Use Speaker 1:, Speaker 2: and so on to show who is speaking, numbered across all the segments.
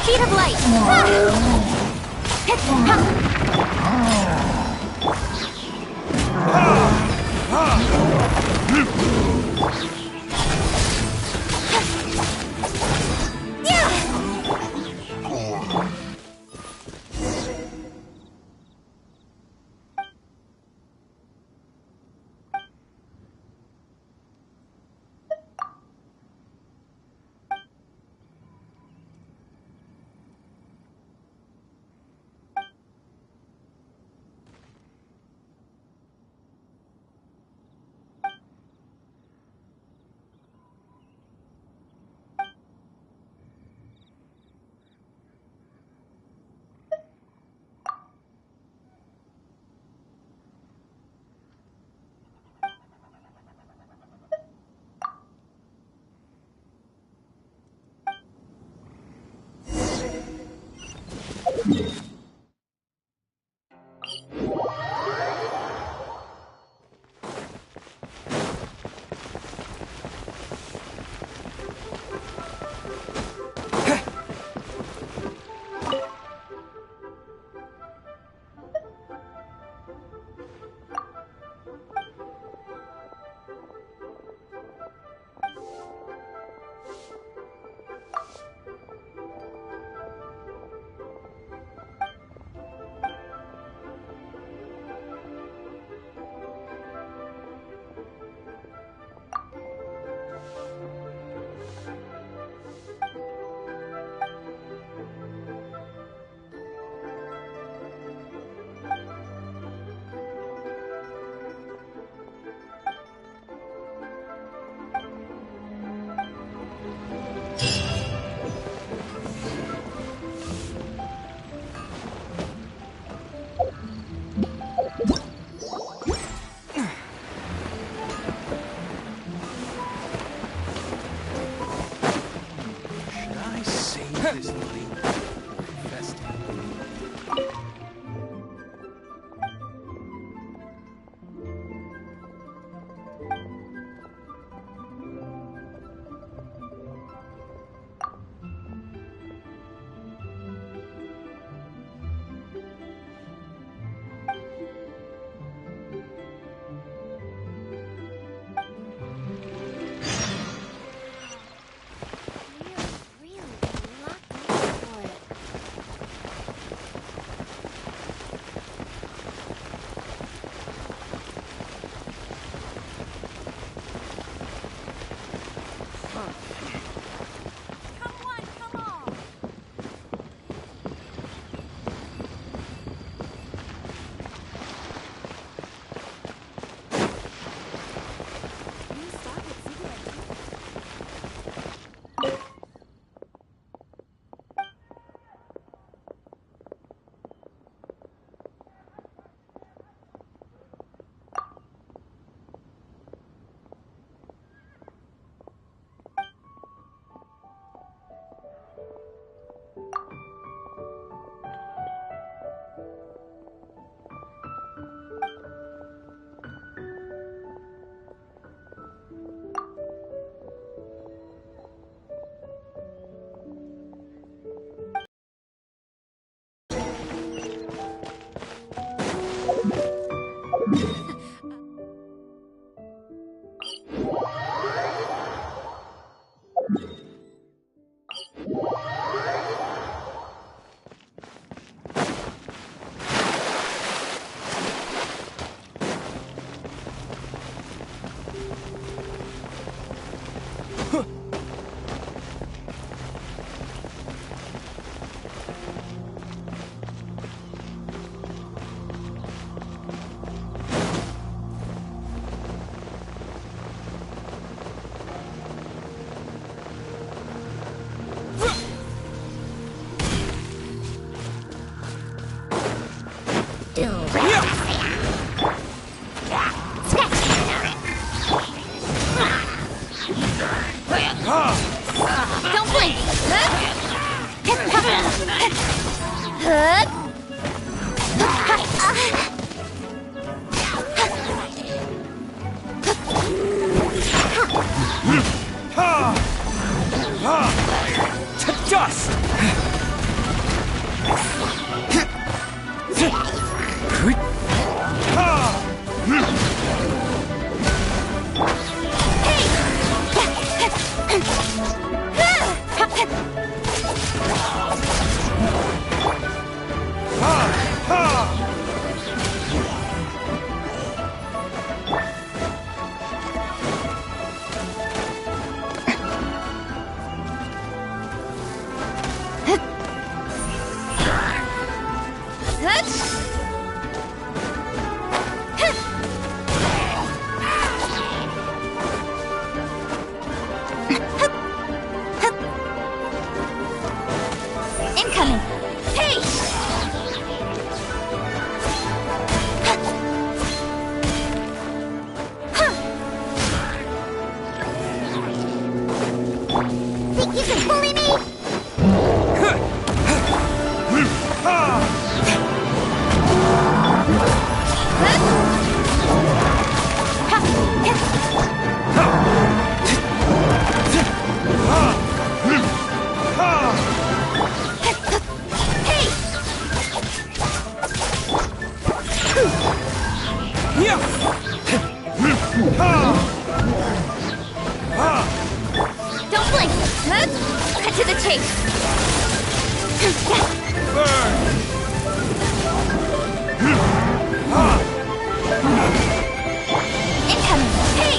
Speaker 1: Speed of light!
Speaker 2: This money or invest it.
Speaker 1: Really locked in for it. Don't blink!
Speaker 2: To dust!
Speaker 1: Incoming! Hey! Think you can bully me? Don't blink! Cut to the chase! Incoming! Hey!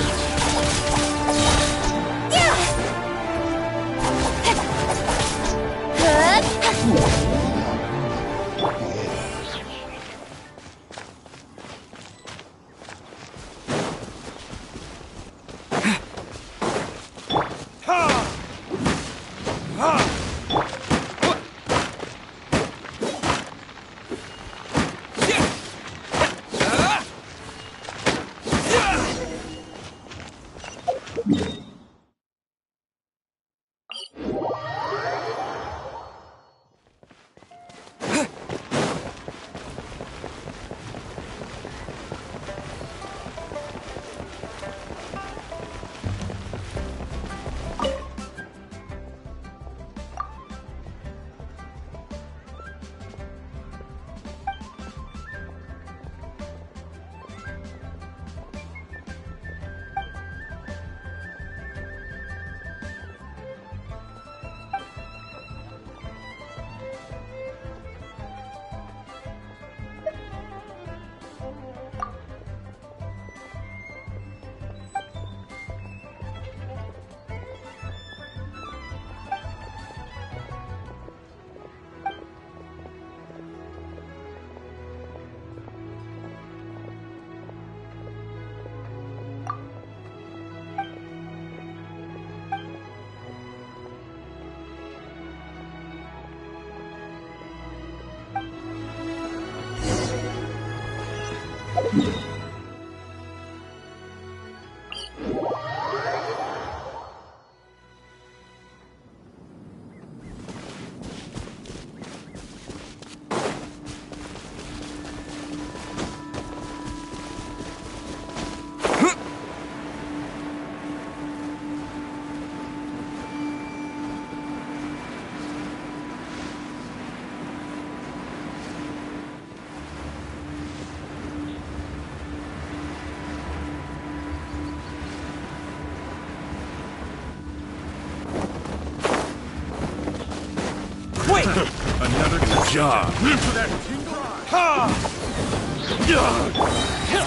Speaker 2: Another job.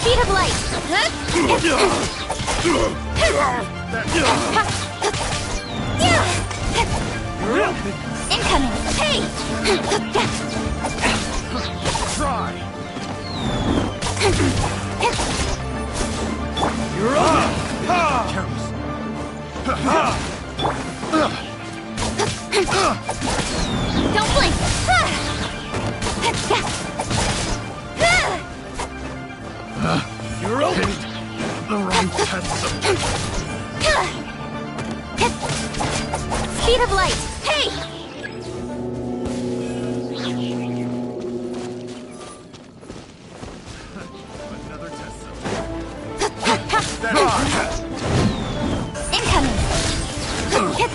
Speaker 1: Speed of light! Incoming! Hey!
Speaker 2: Try. You're up.
Speaker 1: Don't blink! light! Hey!
Speaker 2: Another test zone.
Speaker 1: Incoming! Hit!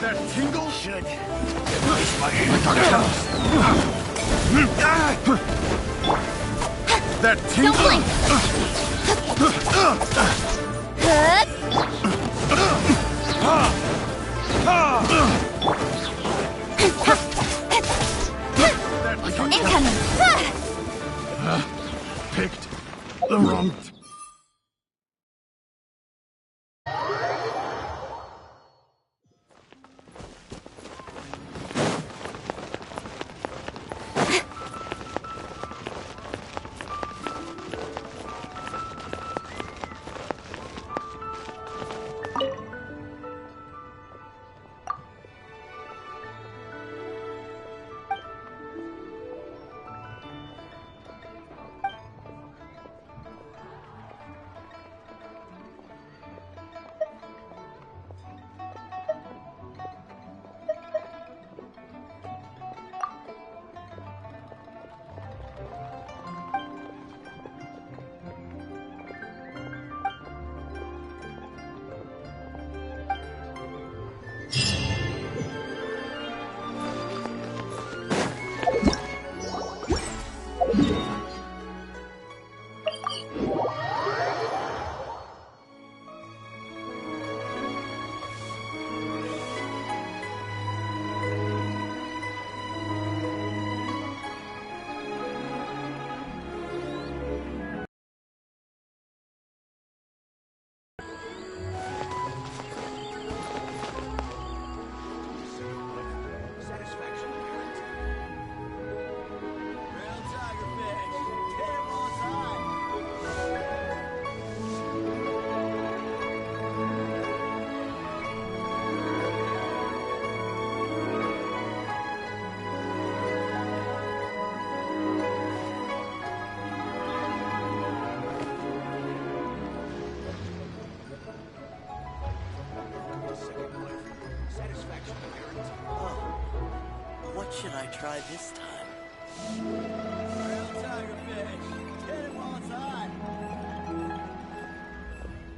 Speaker 2: That tingle should erase my toes. That tingle.
Speaker 1: Don't blink! Incoming!
Speaker 2: Picked the wrong.
Speaker 3: What should I try this time?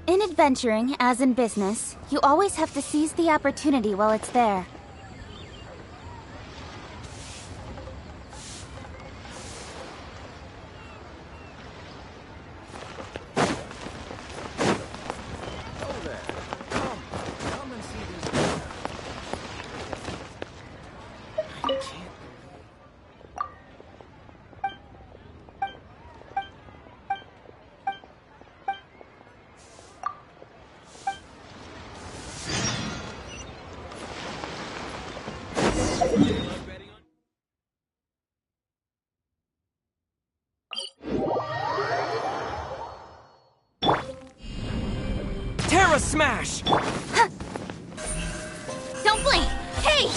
Speaker 1: In adventuring, as in business, you always have to seize the opportunity while it's there.
Speaker 4: Terra Smash!
Speaker 1: Don't blink! Hey!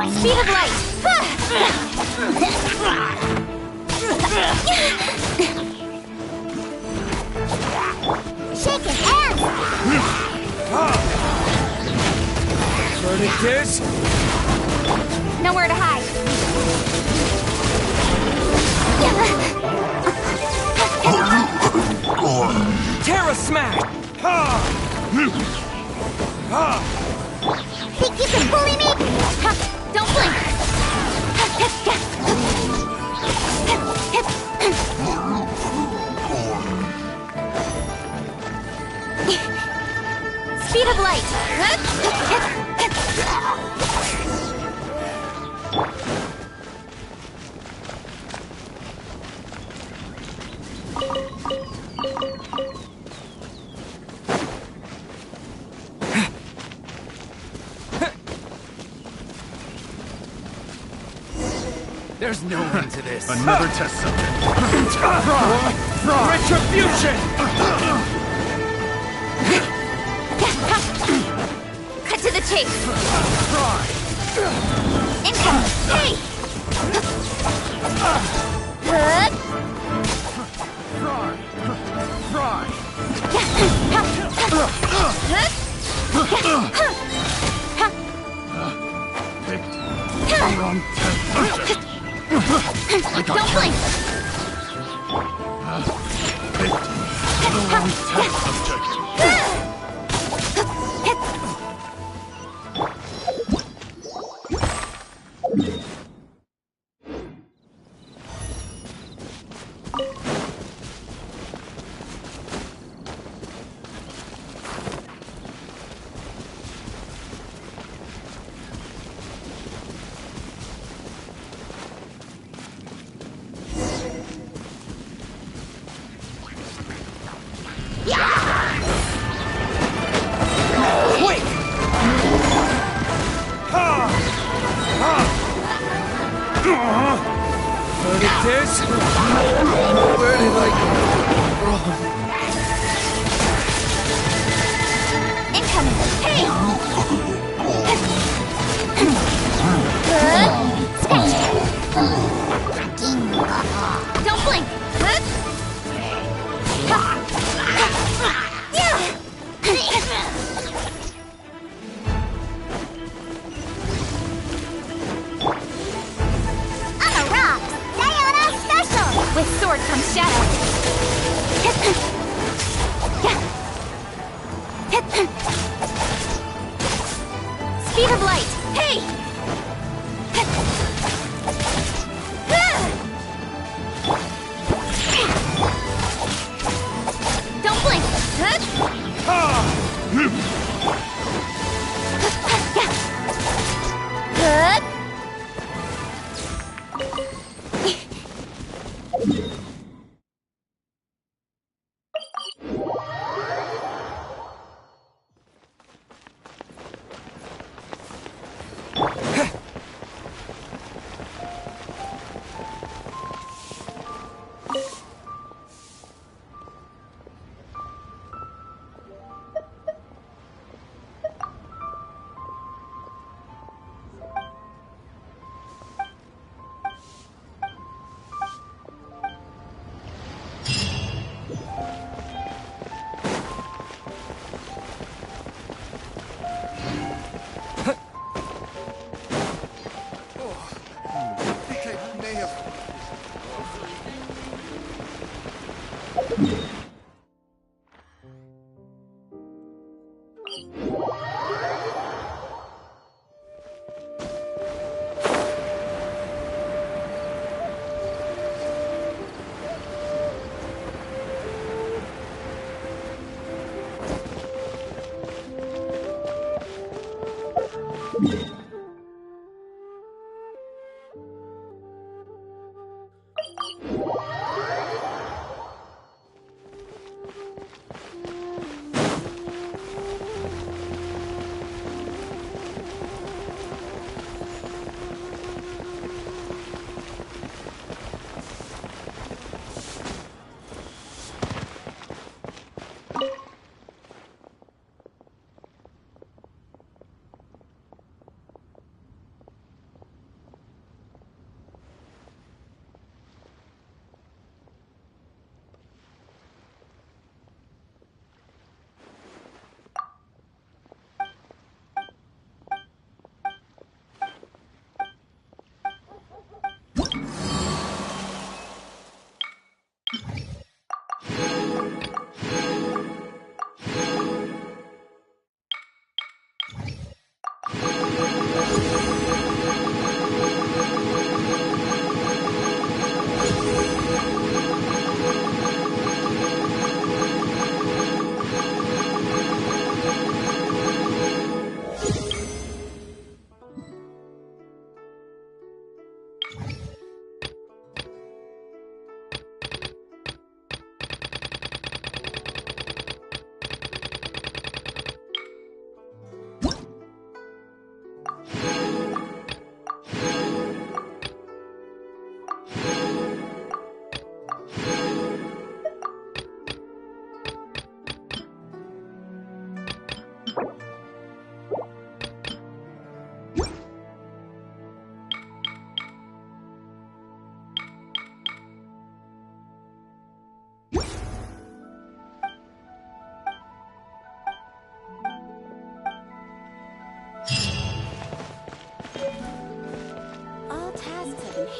Speaker 1: Speed of light! Shake his hands!
Speaker 4: Verdict is...
Speaker 1: Nowhere to hide.
Speaker 4: Terra Smash! Ha! Ha!
Speaker 1: Think you can bully me? Ha, don't blink. Speed of light.
Speaker 4: There's no end to this.
Speaker 2: Another test subject.
Speaker 4: Retribution!
Speaker 1: Cut to the chase. Incoming. Hey!
Speaker 2: Picked the wrong test subject.
Speaker 1: Don't blink.
Speaker 2: Picked the wrong test subject.
Speaker 4: Quick! Ha! Ha! Verdict is... Where did I go wrong?
Speaker 1: Incoming. Hey! Don't blink. I'm a rock. Sayona special. With sword comes shadow. Speed of light. Hey! Don't blink.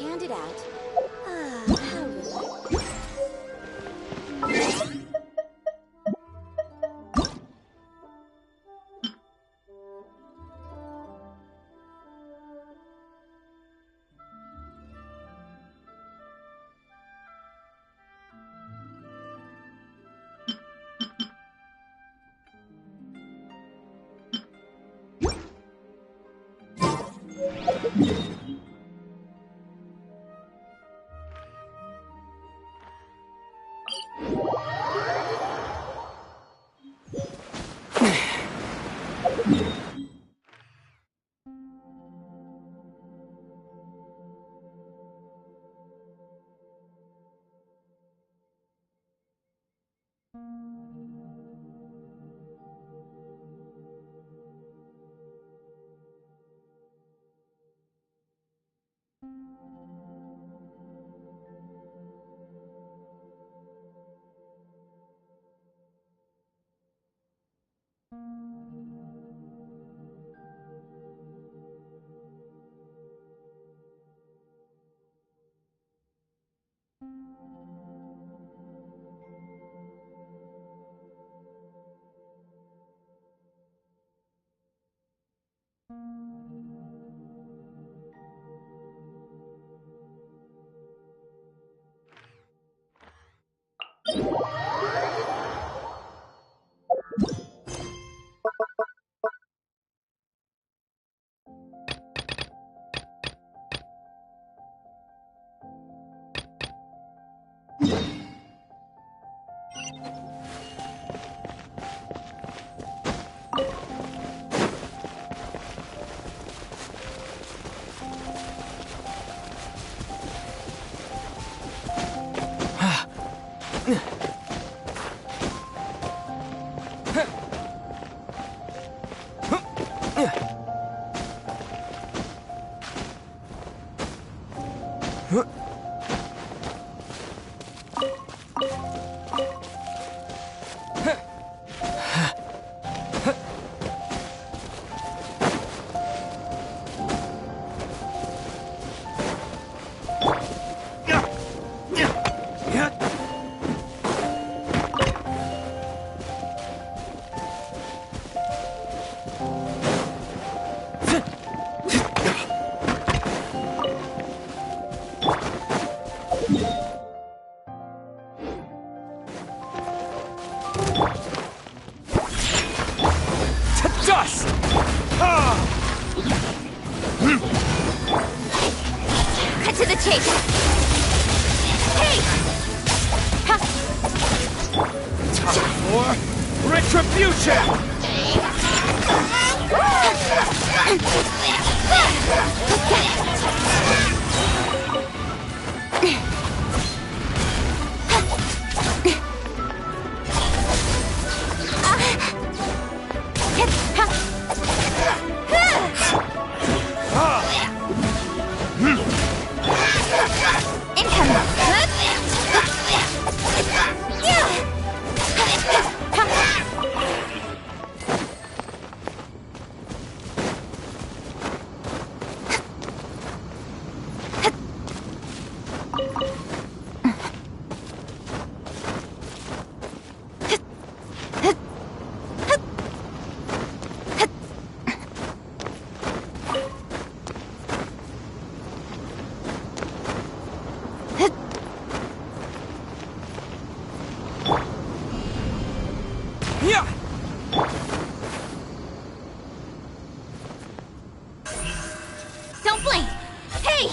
Speaker 1: hand it out. Ah, how relaxing.
Speaker 5: Cut to the chase! Hey! Ha!
Speaker 4: Time for retribution!
Speaker 5: Don't blink! Hey!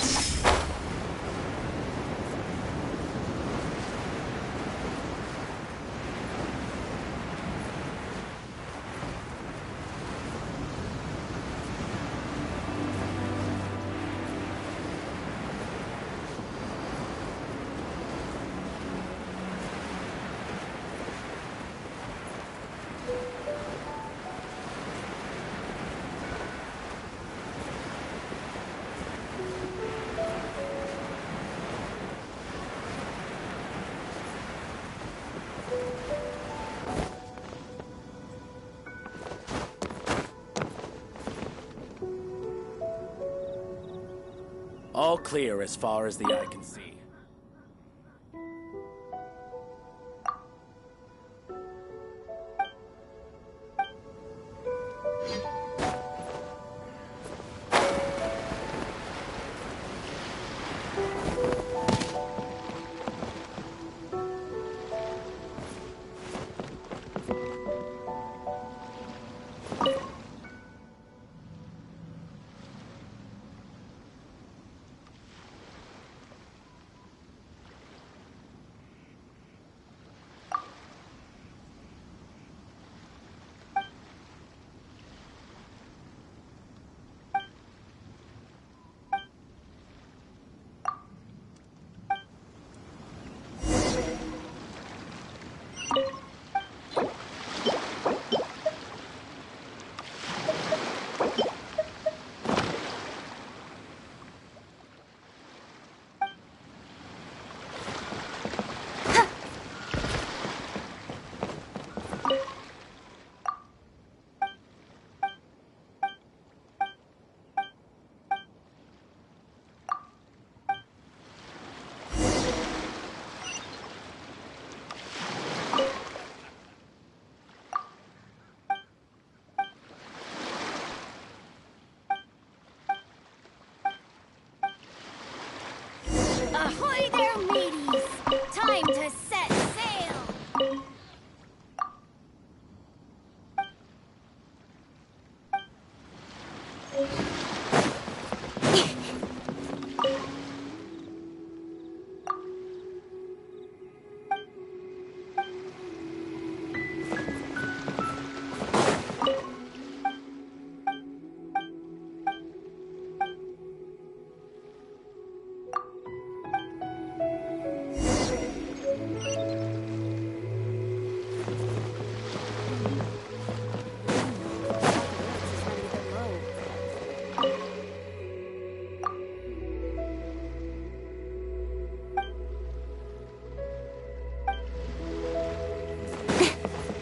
Speaker 6: All clear as far as the eye can see.
Speaker 5: Ahoy there, mateys! Time to set sail!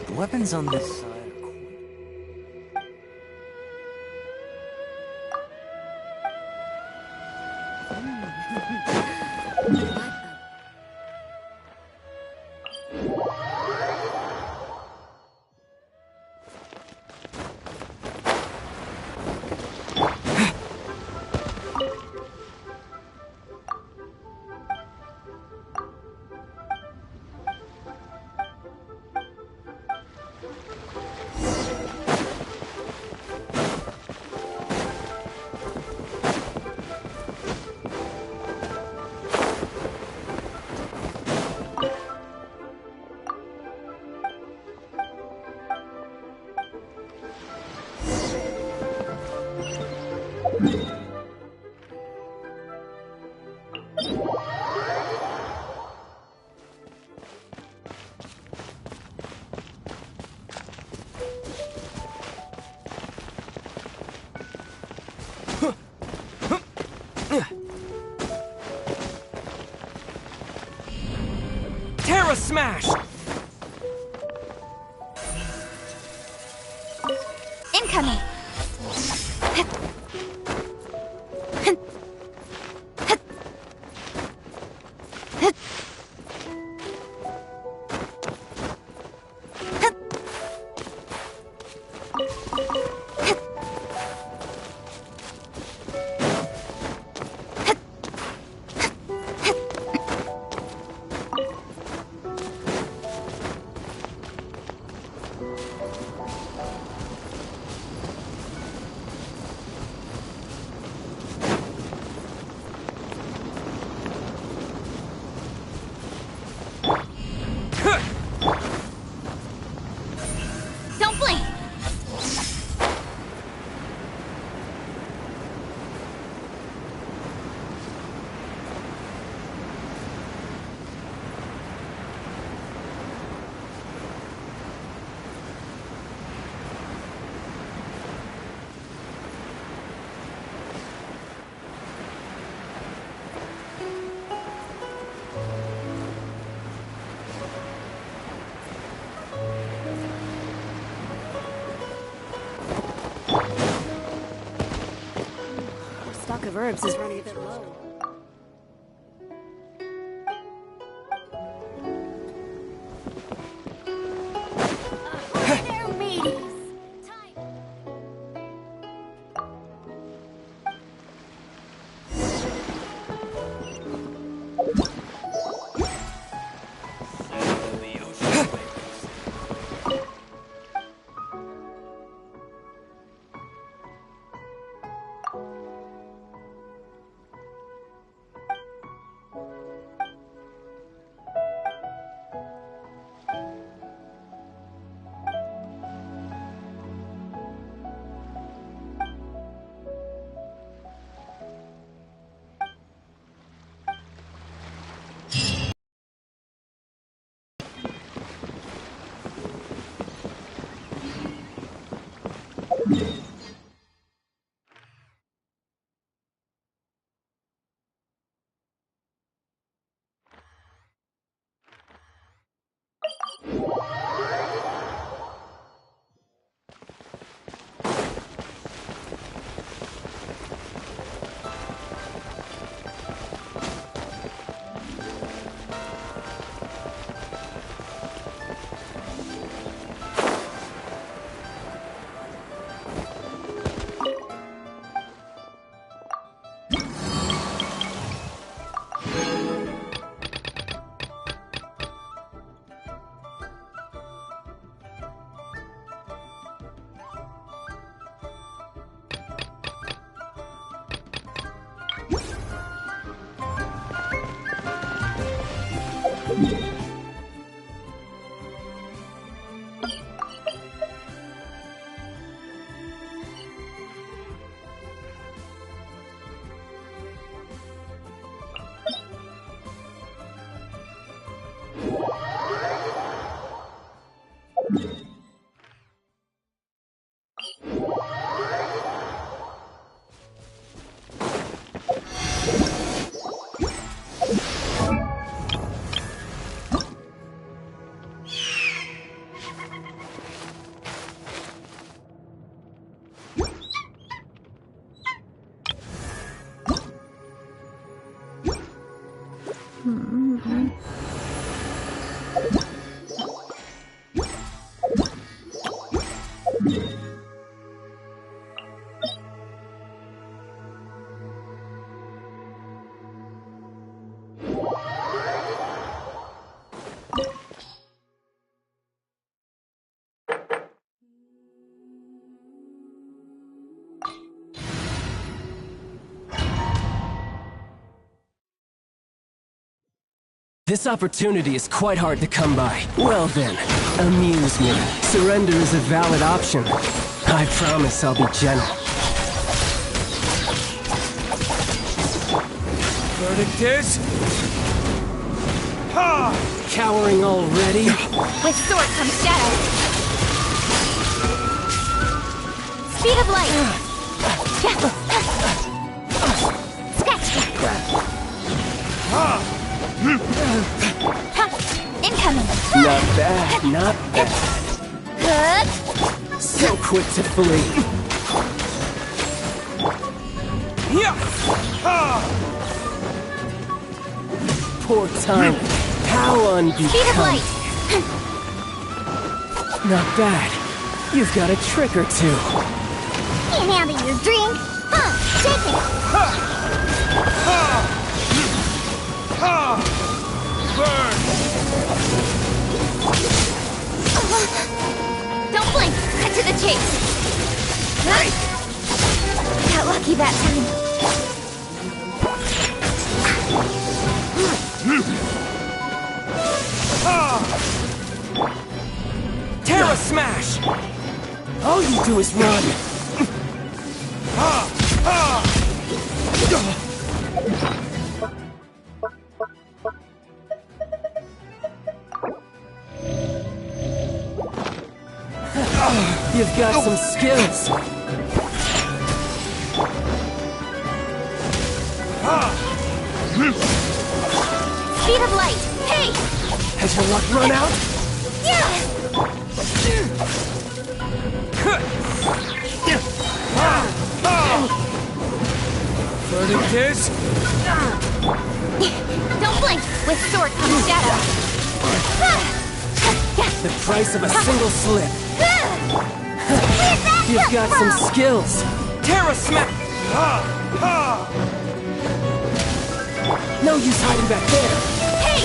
Speaker 3: The weapons on this side are
Speaker 4: Terra Smash!
Speaker 5: Incoming! Don't blink!
Speaker 7: Stock of herbs is running a bit low.
Speaker 4: This opportunity is quite hard to come by. Well then, amuse me. Surrender is a valid option. I promise I'll be gentle. Verdict is... Ha! Cowering already?
Speaker 5: With sword comes shadow. Speed of light. Scratch that. Incoming.
Speaker 4: Not bad, not bad.
Speaker 5: Good.
Speaker 4: So quick to flee. Poor time. How unbecoming.
Speaker 5: Speed of light.
Speaker 4: Not bad. You've got a trick or two.
Speaker 5: Can't handle your drink. Take it.
Speaker 2: Burn!
Speaker 5: Don't blink. Cut to the chase. Got lucky that time.
Speaker 4: Terra Smash! All you do is run. You've got some skills.
Speaker 5: Speed of light. Hey!
Speaker 4: Has your luck run out?
Speaker 5: Yeah!
Speaker 4: Verdict is...
Speaker 5: Don't blink. With sword comes shadow.
Speaker 4: the price of a single slip. You've got some skills. Terra Smash! No use hiding back there.
Speaker 5: Hey!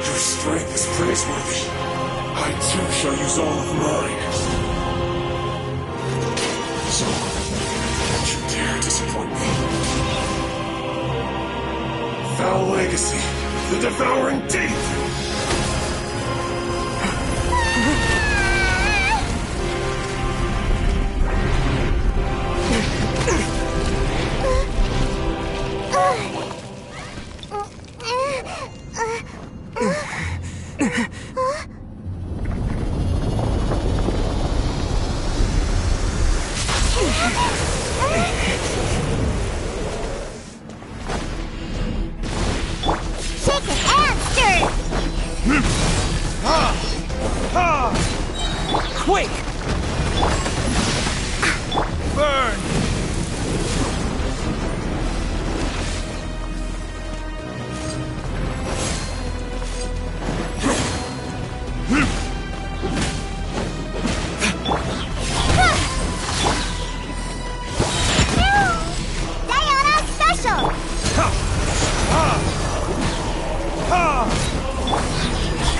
Speaker 2: Your strength is praiseworthy. I too shall use all of mine. So, don't you dare disappoint me. Foul legacy, the devouring deep!
Speaker 5: Shake it and stir it!
Speaker 4: Quick!
Speaker 2: Burn!
Speaker 5: Diana Special!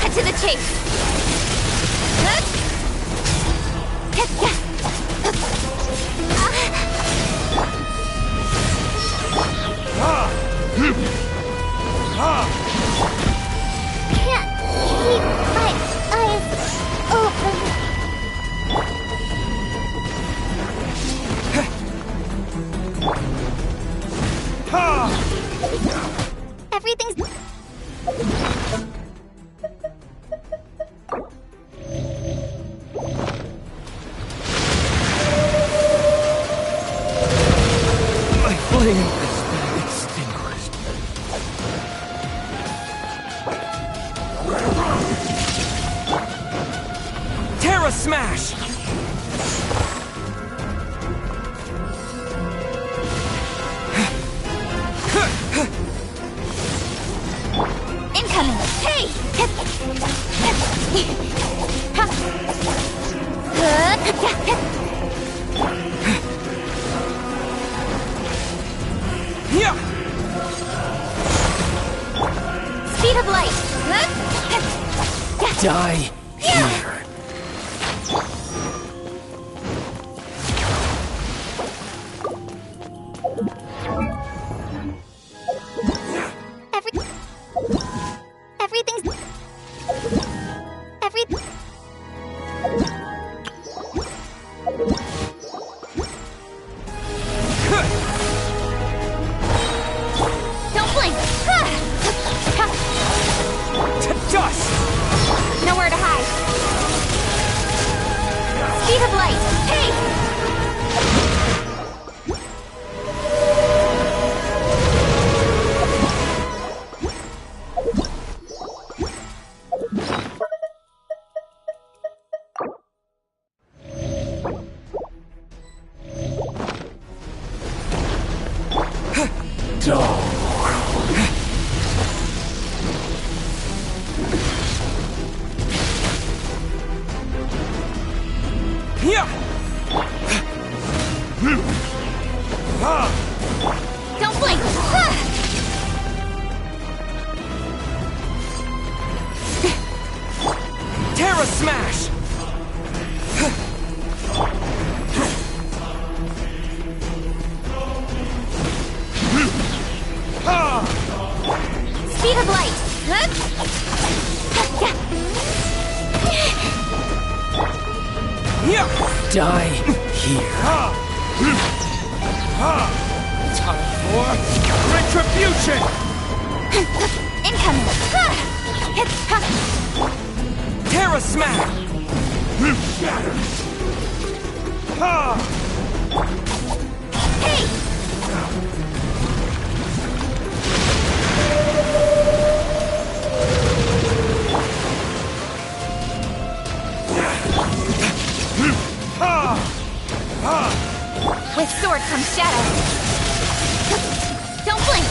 Speaker 5: Cut to the chase! Can't keep my eyes open. Everything's...
Speaker 4: My flame has been extinguished. Terra Smash!
Speaker 5: Incoming! Hey! Ha!
Speaker 4: Die here.
Speaker 5: Everything's... Don't blink!
Speaker 4: Dust!
Speaker 5: Nowhere to hide. Speed of light! Hey! Don't blink!
Speaker 4: Terra Smash!
Speaker 5: Speed of light!
Speaker 4: Die here. Time for retribution!
Speaker 5: Incoming!
Speaker 4: Terra Smash!
Speaker 5: Hey! With sword comes shadow. Don't blink.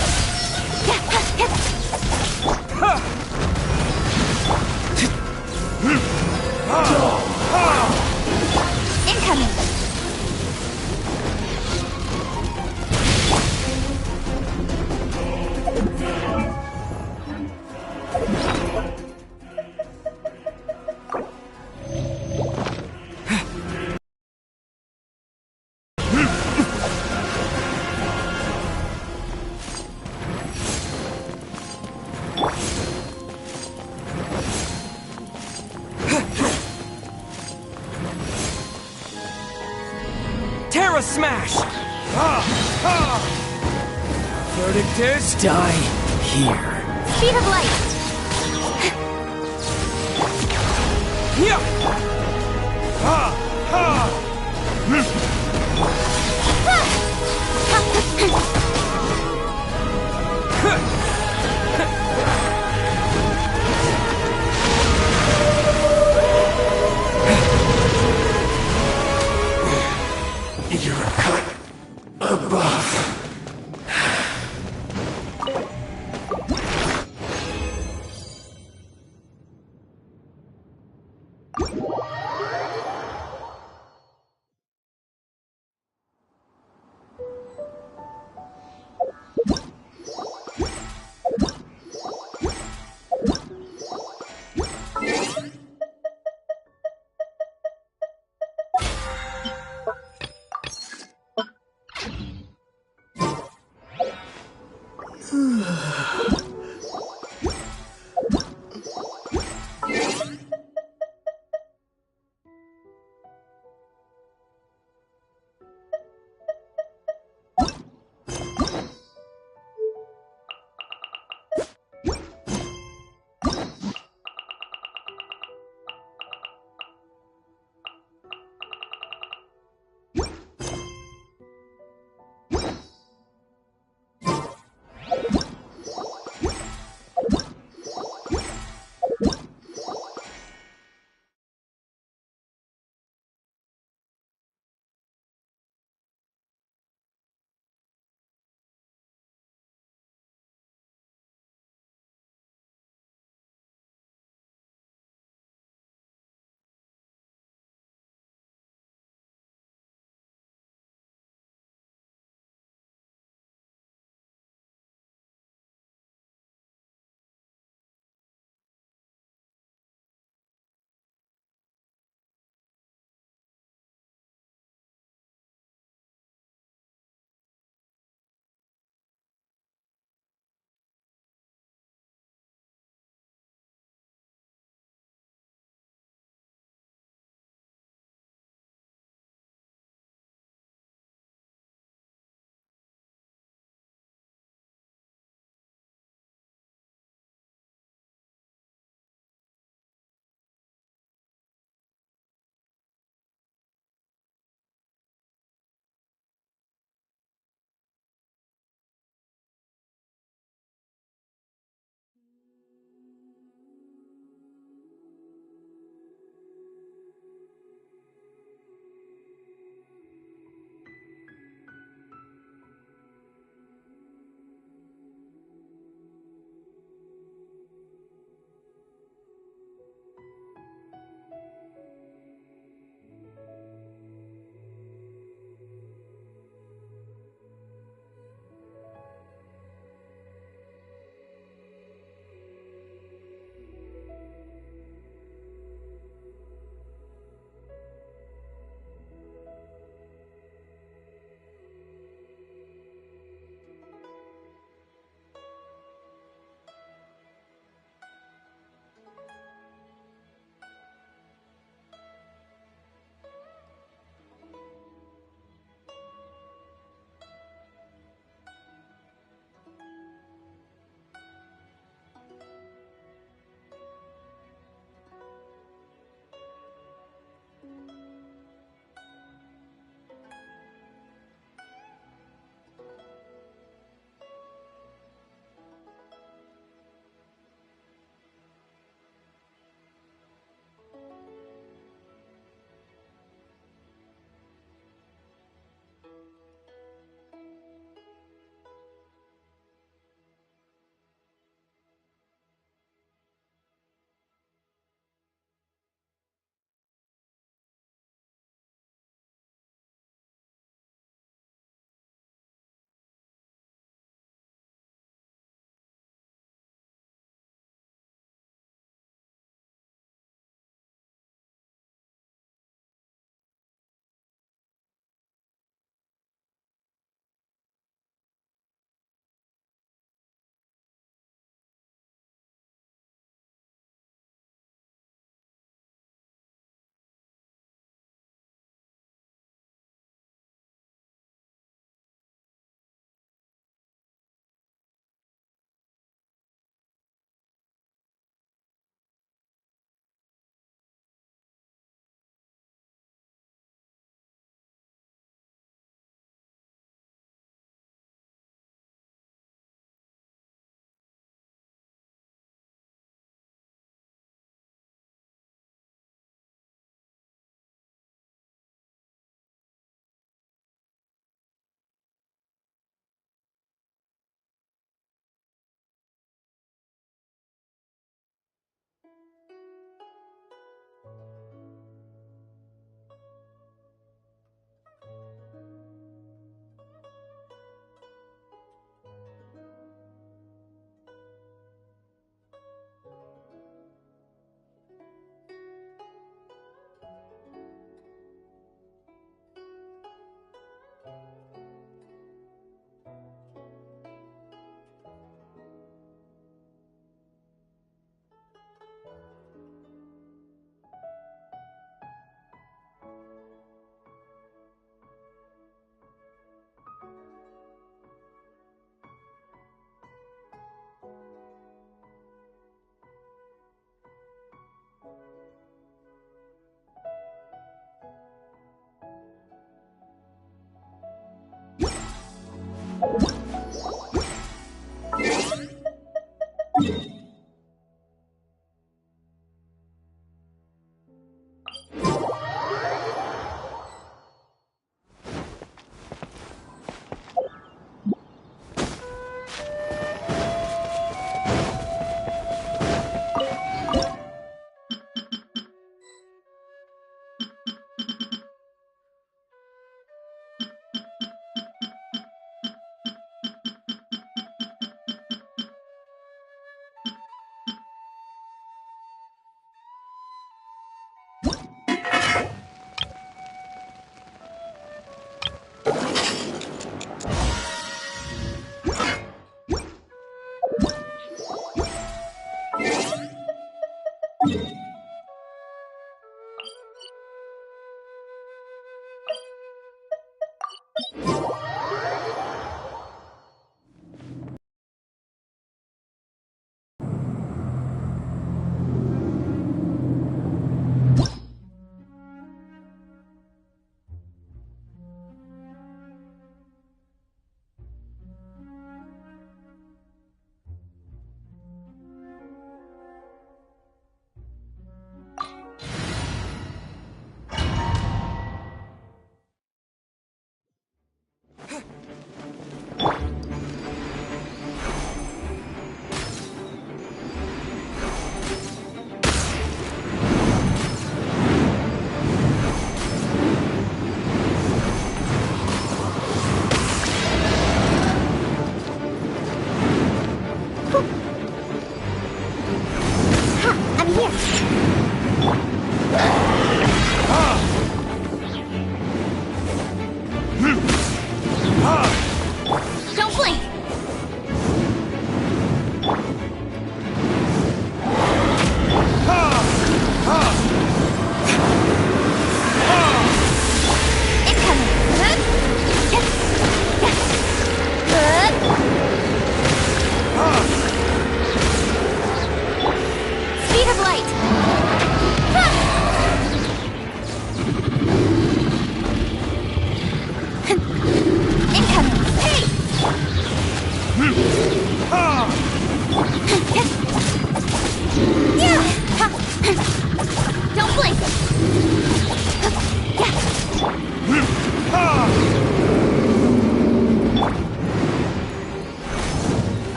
Speaker 5: Incoming.
Speaker 4: Terra Smash! Verdict is die here.
Speaker 5: Speed of light.
Speaker 2: You're a cut above.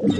Speaker 1: Don't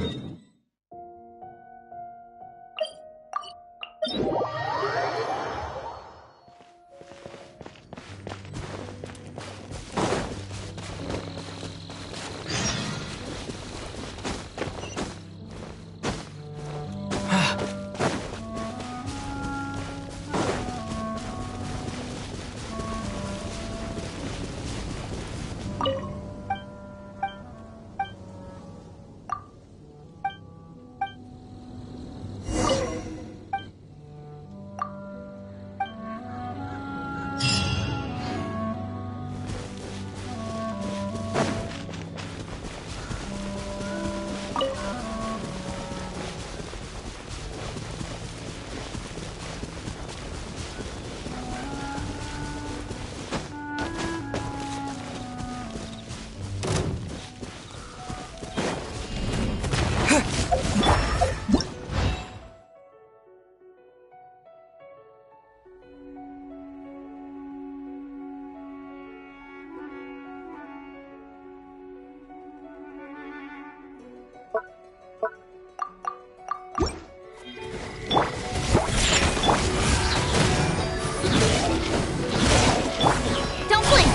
Speaker 1: blink!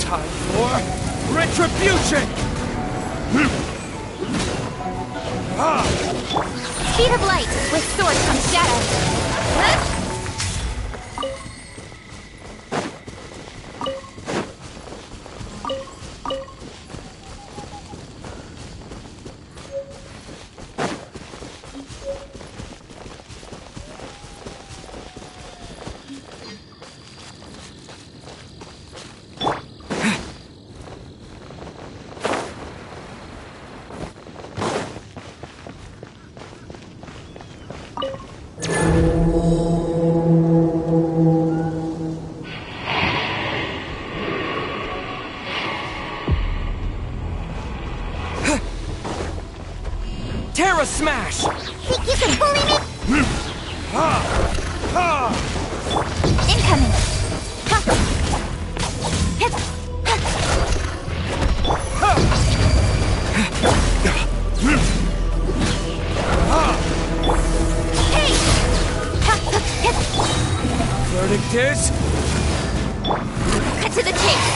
Speaker 4: Time for retribution!
Speaker 1: Speed of light! With sword comes shadow! Huh?
Speaker 4: Terra Smash!
Speaker 1: Think you can bully me? Incoming! Hit! Hey! Hit!
Speaker 4: Verdict is...
Speaker 1: Cut to the chase!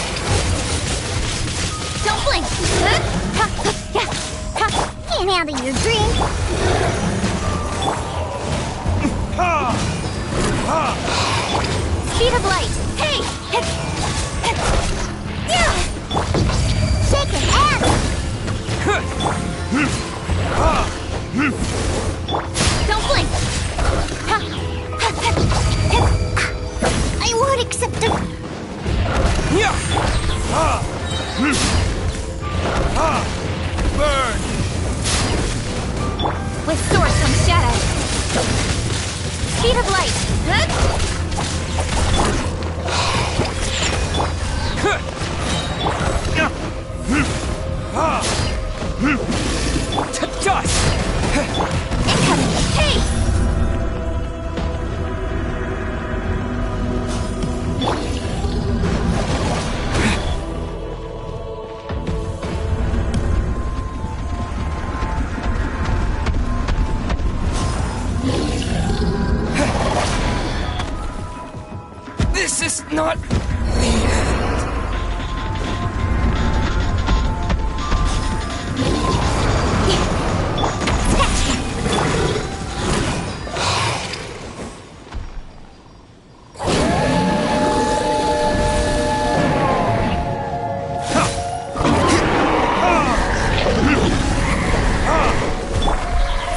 Speaker 1: Don't blink! Can't handle your dream! Speed of light! Hey! Shake it and... Don't blink! I won't accept the...
Speaker 4: Burn!
Speaker 1: With sword comes shadow. Speed of light.
Speaker 4: To dust!
Speaker 1: Incoming. Hey!
Speaker 4: This is not the end.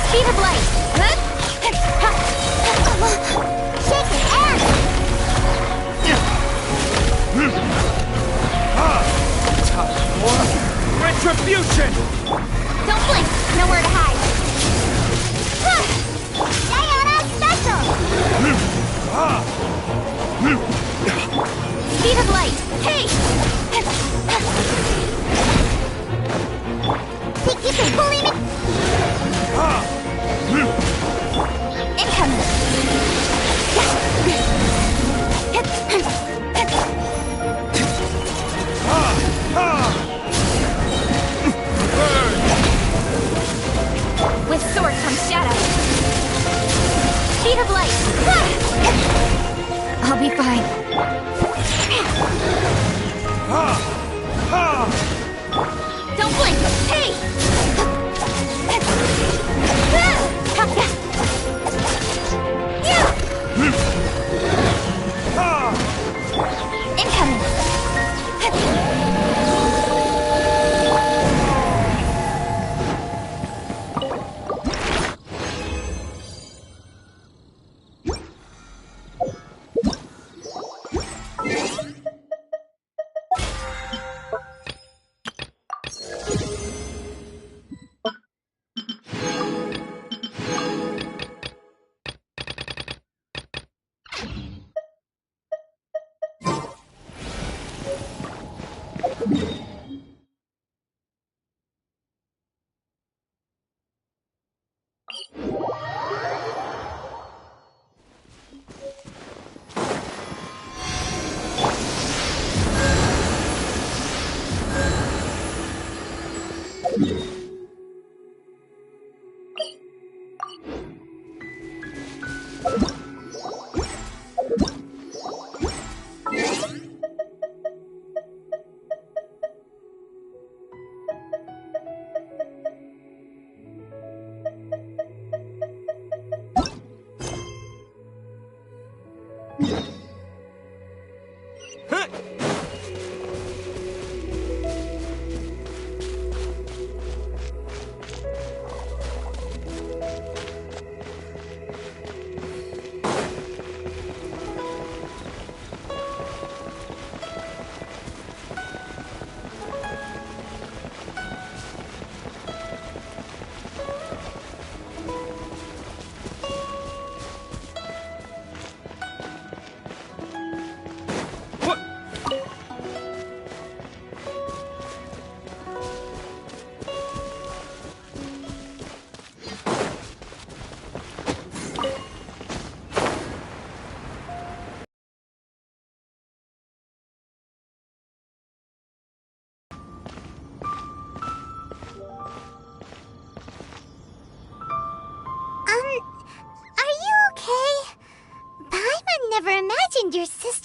Speaker 1: Speed of light. Shake it and...
Speaker 4: Time for retribution!
Speaker 1: Don't blink. Nowhere to hide. Diana Special. Speed of light. Hey! Think you can bully me? Incoming.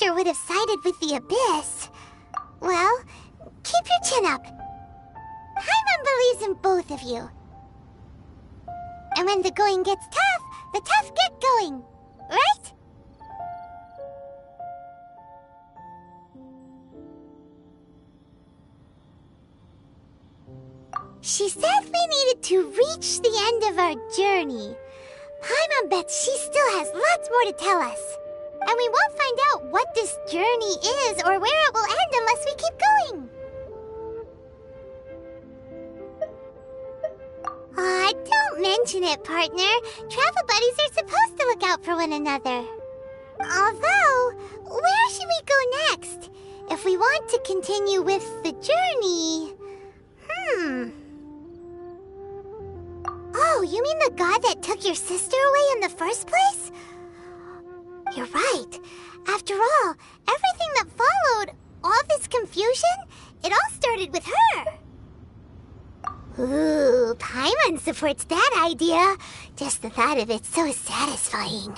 Speaker 7: sister would have sided with the Abyss. Well, keep your chin up. Paimon believes in both of you. And when the going gets tough, the tough get going. Right? She said we needed to reach the end of our journey. Paimon bets she still has lots more to tell us. And we won't find out what this journey is or where it will end unless we keep going. Aw, don't mention it, partner. Travel buddies are supposed to look out for one another. Although, where should we go next? If we want to continue with the journey... Oh, you mean the god that took your sister away in the first place? You're right. After all, everything that followed, all this confusion, it all started with her. Ooh, Paimon supports that idea. Just the thought of it's so satisfying.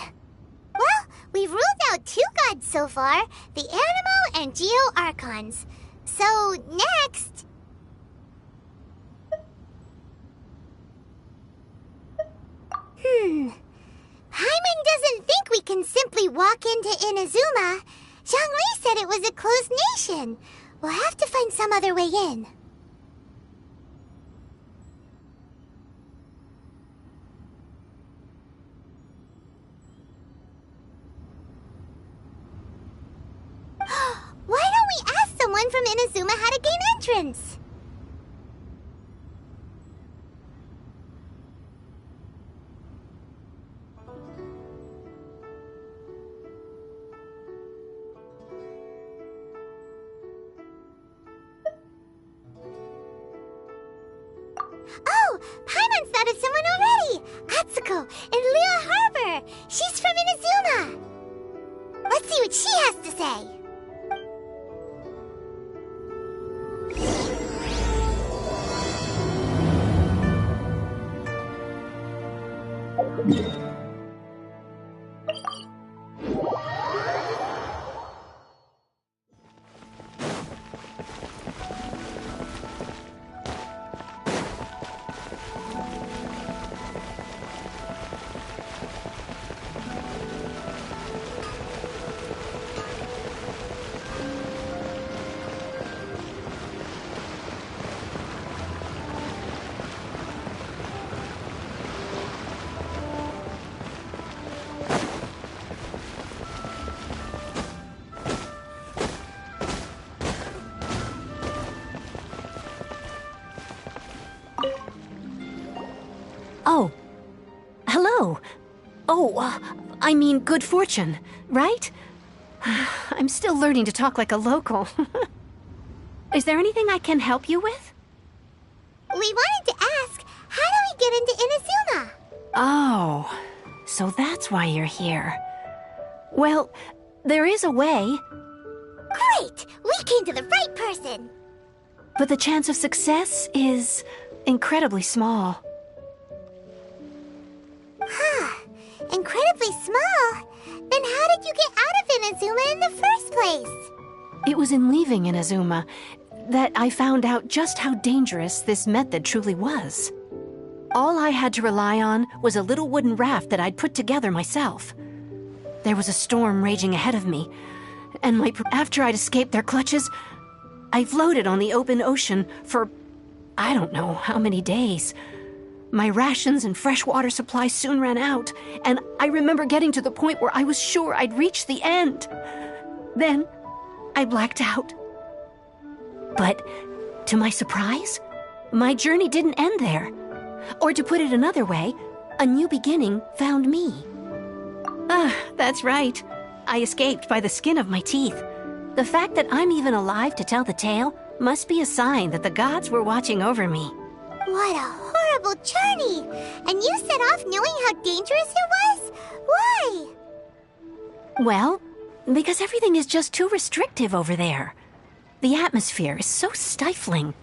Speaker 7: Well, we've ruled out 2 gods so far, the Animo and Geo Archons. So, next... Paimon doesn't think we can simply walk into Inazuma. Zhongli said it was a closed nation. We'll have to find some other way in. Why don't we ask someone from Inazuma how to gain entrance? Oh, Paimon's thought of someone already! Atsuko, in Liyue Harbor! She's from Inazuma! Let's see what she has to say!
Speaker 8: Oh. Hello. Oh, I mean good fortune, right? I'm still learning to talk like a local. Is there anything I can help you with?
Speaker 7: We wanted to ask, how do we get into Inazuma?
Speaker 8: Oh, so that's why you're here. Well, there is a way.
Speaker 7: Great! We came to the right person!
Speaker 8: But the chance of success is incredibly small.
Speaker 7: Huh. Incredibly small? Then how did you get out of Inazuma in the first place?
Speaker 8: It was in leaving Inazuma that I found out just how dangerous this method truly was. All I had to rely on was a little wooden raft that I'd put together myself. There was a storm raging ahead of me, and after I'd escaped their clutches, I floated on the open ocean for I don't know how many days. My rations and fresh water supply soon ran out, and I remember getting to the point where I was sure I'd reached the end. Then, I blacked out. But, to my surprise, my journey didn't end there. Or to put it another way, a new beginning found me. That's right. I escaped by the skin of my teeth. The fact that I'm even alive to tell the tale must be a sign that the gods were watching over me.
Speaker 7: What a horrible journey! And you set off knowing how dangerous it was? Why?
Speaker 8: Well, because everything is just too restrictive over there. The atmosphere is so stifling.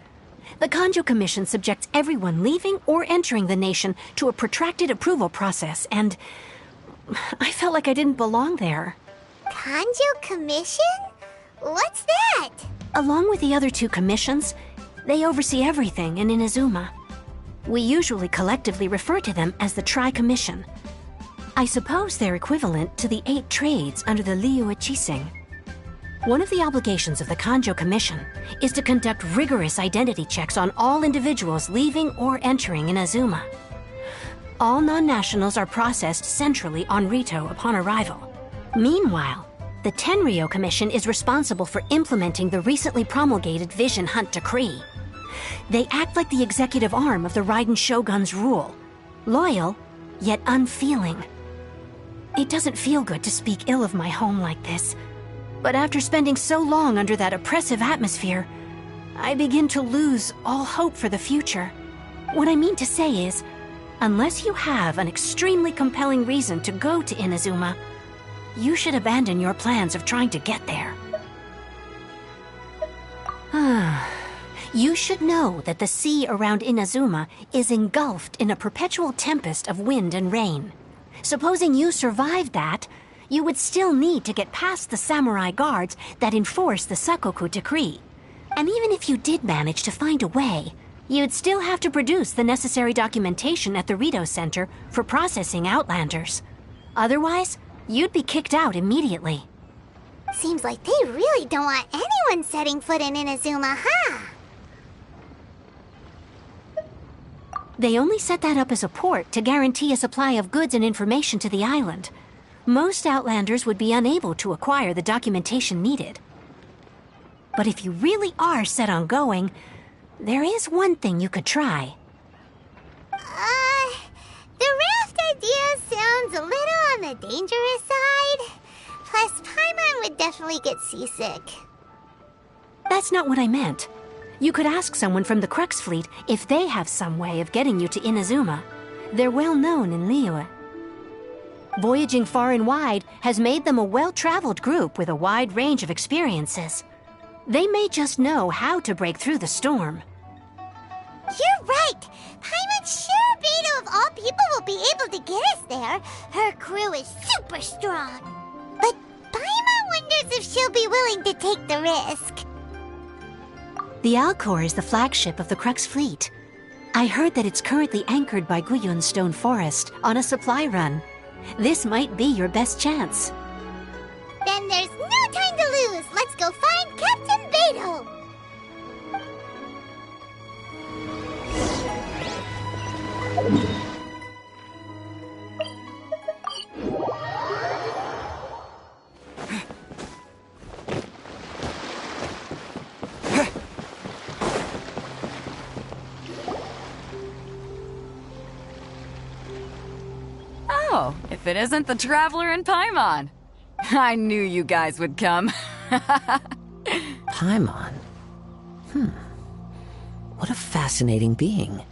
Speaker 8: The Kanjo Commission subjects everyone leaving or entering the nation to a protracted approval process, and I felt like I didn't belong there.
Speaker 7: Kanjo Commission? What's that?
Speaker 8: Along with the other two commissions, they oversee everything in Inazuma. We usually collectively refer to them as the Tri-Commission. I suppose they're equivalent to the 8 trades under the Liyue Chising. One of the obligations of the Kanjo Commission is to conduct rigorous identity checks on all individuals leaving or entering Inazuma. All non-nationals are processed centrally on Rito upon arrival. Meanwhile, the Tenryo Commission is responsible for implementing the recently promulgated Vision Hunt Decree. They act like the executive arm of the Raiden Shogun's rule, loyal, yet unfeeling. It doesn't feel good to speak ill of my home like this, but after spending so long under that oppressive atmosphere, I begin to lose all hope for the future. What I mean to say is, unless you have an extremely compelling reason to go to Inazuma, you should abandon your plans of trying to get there. You should know that the sea around Inazuma is engulfed in a perpetual tempest of wind and rain. Supposing you survived that, you would still need to get past the samurai guards that enforce the Sakoku Decree. And even if you did manage to find a way, you'd still have to produce the necessary documentation at the Rito Center for processing Outlanders. Otherwise, you'd be kicked out immediately.
Speaker 7: Seems like they really don't want anyone setting foot in Inazuma, huh?
Speaker 8: They only set that up as a port to guarantee a supply of goods and information to the island. Most Outlanders would be unable to acquire the documentation needed. But if you really are set on going, there is one thing you could try.
Speaker 7: The raft idea sounds a little on the dangerous side. Plus, Paimon would definitely get seasick.
Speaker 8: That's not what I meant. You could ask someone from the Crux Fleet if they have some way of getting you to Inazuma. They're well known in Liyue. Voyaging far and wide has made them a well-traveled group with a wide range of experiences. They may just know how to break through the storm.
Speaker 7: You're right! Paimon sure Beto of all people will be able to get us there. Her crew is super strong. But Paimon wonders if she'll be willing to take the risk.
Speaker 8: The Alcor is the flagship of the Crux Fleet. I heard that it's currently anchored by Guyun Stone Forest on a supply run. This might be your best chance.
Speaker 7: Then there's no time to lose. Let's go find Captain Beto.
Speaker 9: Oh, if it isn't the Traveler and Paimon. I knew you guys would come.
Speaker 10: Paimon? What a fascinating being.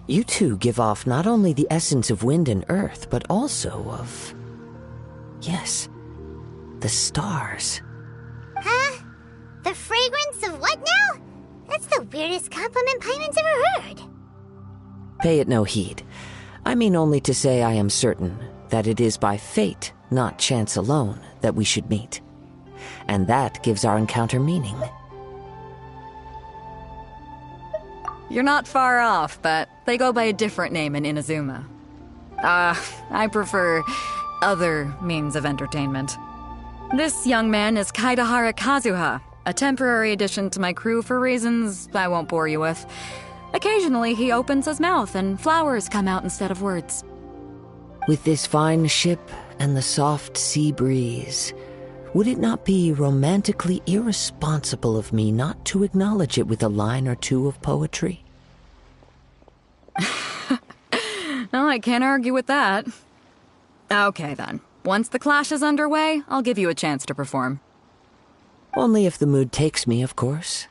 Speaker 10: You two give off not only the essence of wind and earth, but also of... yes, the stars.
Speaker 7: Huh? The fragrance of what now? That's the weirdest compliment Paimon's ever heard.
Speaker 10: Pay it no heed. I mean only to say I am certain that it is by fate, not chance alone, that we should meet. And that gives our encounter meaning.
Speaker 9: You're not far off, but they go by a different name in Inazuma. I prefer other means of entertainment. This young man is Kaidahara Kazuha, a temporary addition to my crew for reasons I won't bore you with. Occasionally, he opens his mouth and flowers come out instead of words.
Speaker 10: With this fine ship and the soft sea breeze, would it not be romantically irresponsible of me not to acknowledge it with a line or two of poetry?
Speaker 9: No, I can't argue with that. Okay, then. Once the clash is underway, I'll give you a chance to perform.
Speaker 10: Only if the mood takes me, of course.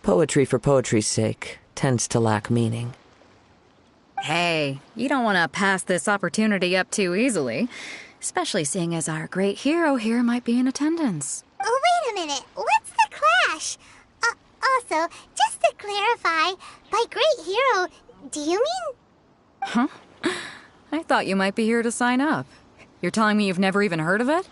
Speaker 10: Poetry for poetry's sake tends to lack meaning.
Speaker 9: Hey, you don't want to pass this opportunity up too easily, especially seeing as our great hero here might be in attendance.
Speaker 7: Oh, wait a minute. What's the clash? Also, just to clarify, by great hero, do you mean...
Speaker 9: Huh? I thought you might be here to sign up. You're telling me you've never even heard of it?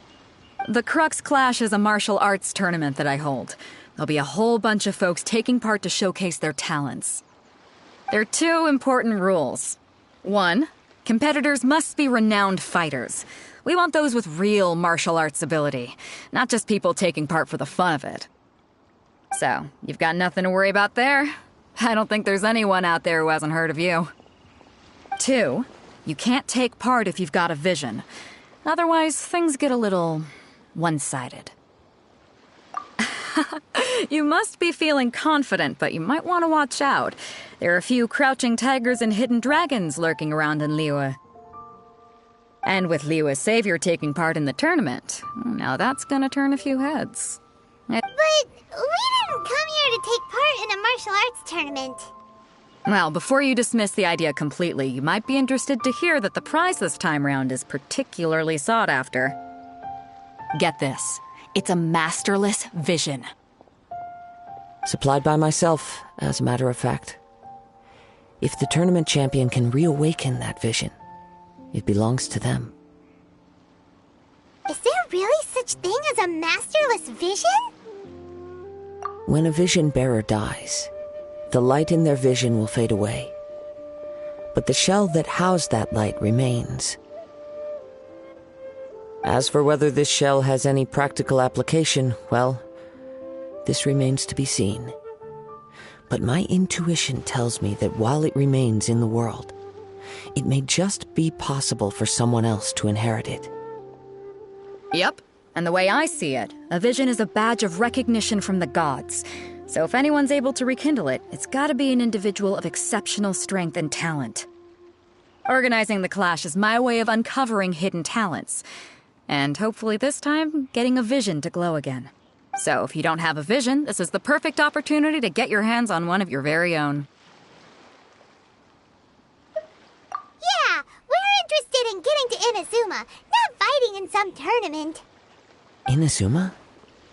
Speaker 9: The Crux Clash is a martial arts tournament that I hold. There'll be a whole bunch of folks taking part to showcase their talents. There are 2 important rules. 1, competitors must be renowned fighters. We want those with real martial arts ability, not just people taking part for the fun of it. So, you've got nothing to worry about there. I don't think there's anyone out there who hasn't heard of you. 2, you can't take part if you've got a vision. Otherwise, things get a little one-sided. You must be feeling confident, but you might want to watch out. There are a few crouching tigers and hidden dragons lurking around in Liyue. And with Liyue's savior taking part in the tournament, now that's gonna turn a few heads.
Speaker 7: But we didn't come here to take part in a martial arts tournament.
Speaker 9: Well, before you dismiss the idea completely, you might be interested to hear that the prize this time round is particularly sought after. Get this. It's a masterless vision.
Speaker 10: Supplied by myself, as a matter of fact. If the tournament champion can reawaken that vision, it belongs to them.
Speaker 7: Is there really such thing as a masterless vision?
Speaker 10: When a vision bearer dies, the light in their vision will fade away. But the shell that housed that light remains. As for whether this shell has any practical application, well, this remains to be seen. But my intuition tells me that while it remains in the world, it may just be possible for someone else to inherit it.
Speaker 9: Yep, and the way I see it, a vision is a badge of recognition from the gods. So if anyone's able to rekindle it, it's gotta be an individual of exceptional strength and talent. Organizing the clash is my way of uncovering hidden talents. And hopefully this time, getting a vision to glow again. So if you don't have a vision, this is the perfect opportunity to get your hands on one of your very own.
Speaker 7: Yeah, we're interested in getting to Inazuma, not fighting in some tournament.
Speaker 10: Inazuma?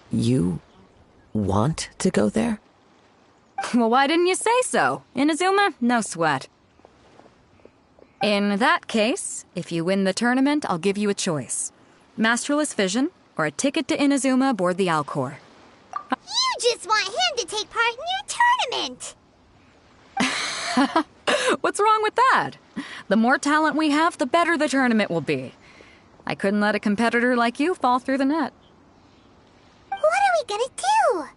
Speaker 10: You want to go there?
Speaker 9: Well, why didn't you say so? Inazuma, no sweat. In that case, if you win the tournament, I'll give you a choice. Masterless vision, or a ticket to Inazuma aboard the Alcor.
Speaker 7: You just want him to take part in your tournament!
Speaker 9: What's wrong with that? The more talent we have, the better the tournament will be. I couldn't let a competitor like you fall through the net.
Speaker 7: What are we gonna do?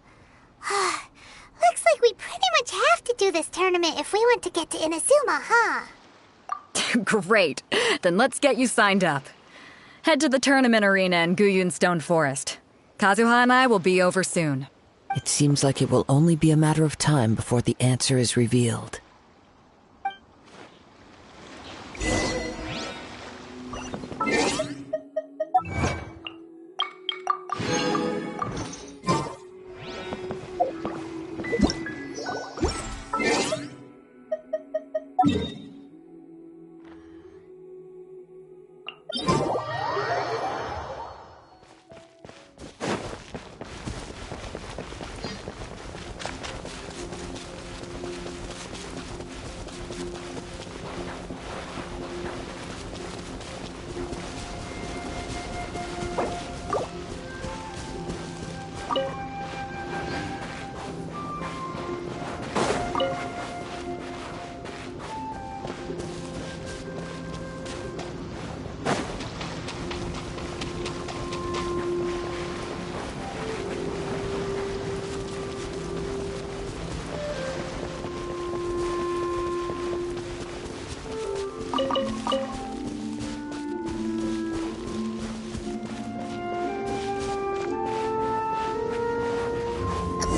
Speaker 7: Looks like we pretty much have to do this tournament if we want to get to Inazuma, huh?
Speaker 9: Great. Then let's get you signed up. Head to the tournament arena in Guyun Stone Forest. Kazuha and I will be over soon.
Speaker 10: It seems like it will only be a matter of time before the answer is revealed.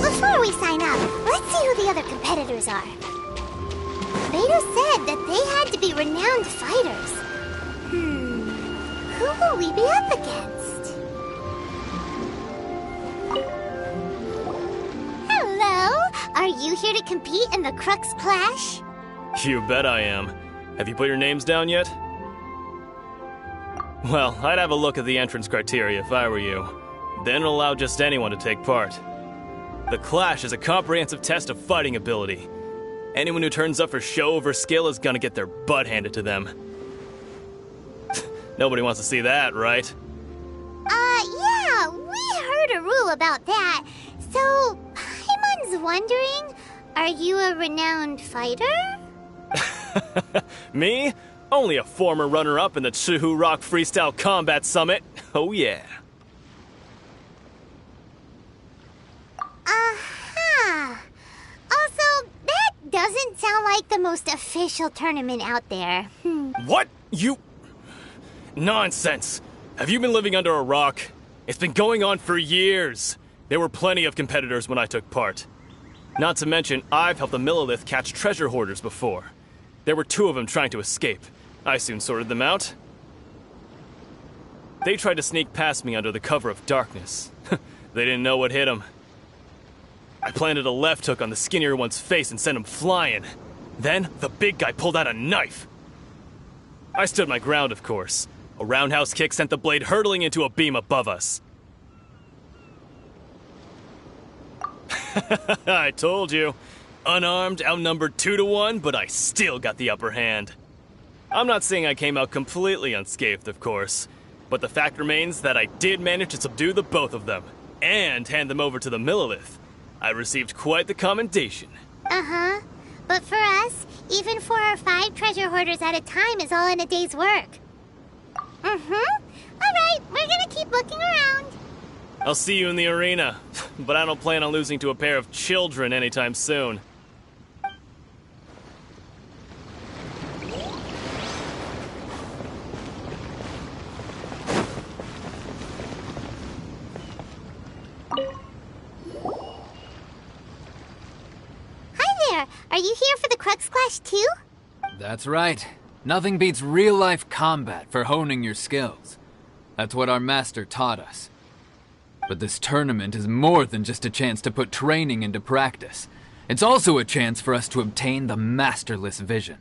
Speaker 7: Before we sign up, let's see who the other competitors are. Vader said that they had to be renowned fighters. Who will we be up against? Hello! Are you here to compete in the Crux Clash?
Speaker 11: You bet I am. Have you put your names down yet? Well, I'd have a look at the entrance criteria if I were you. Then allow just anyone to take part. The Clash is a comprehensive test of fighting ability. Anyone who turns up for show over skill is gonna get their butt handed to them. Nobody wants to see that, right?
Speaker 7: Yeah, cool about that. So, Paimon's wondering, are you a renowned fighter?
Speaker 11: Me? Only a former runner-up in the Chihu Rock Freestyle Combat Summit. Oh yeah.
Speaker 7: Aha! Also, that doesn't sound like the most official tournament out there.
Speaker 11: What? You... Nonsense. Have you been living under a rock? It's been going on for years. There were plenty of competitors when I took part. Not to mention, I've helped the Millilith catch treasure hoarders before. There were 2 of them trying to escape. I soon sorted them out. They tried to sneak past me under the cover of darkness. They didn't know what hit them. I planted a left hook on the skinnier one's face and sent him flying. Then, the big guy pulled out a knife. I stood my ground, of course. A roundhouse kick sent the blade hurtling into a beam above us. I told you. Unarmed, outnumbered 2 to 1, but I still got the upper hand. I'm not saying I came out completely unscathed, of course, but the fact remains that I did manage to subdue the both of them, and hand them over to the Millilith. I received quite the commendation.
Speaker 7: Uh-huh. But for us, even 4 or 5 treasure hoarders at a time is all in a day's work. Mm-hmm. Alright, we're gonna keep looking around.
Speaker 11: I'll see you in the arena, but I don't plan on losing to a pair of children anytime soon.
Speaker 7: Are you here for the Crux Clash too?
Speaker 12: That's right. Nothing beats real-life combat for honing your skills. That's what our master taught us. But this tournament is more than just a chance to put training into practice. It's also a chance for us to obtain the masterless vision.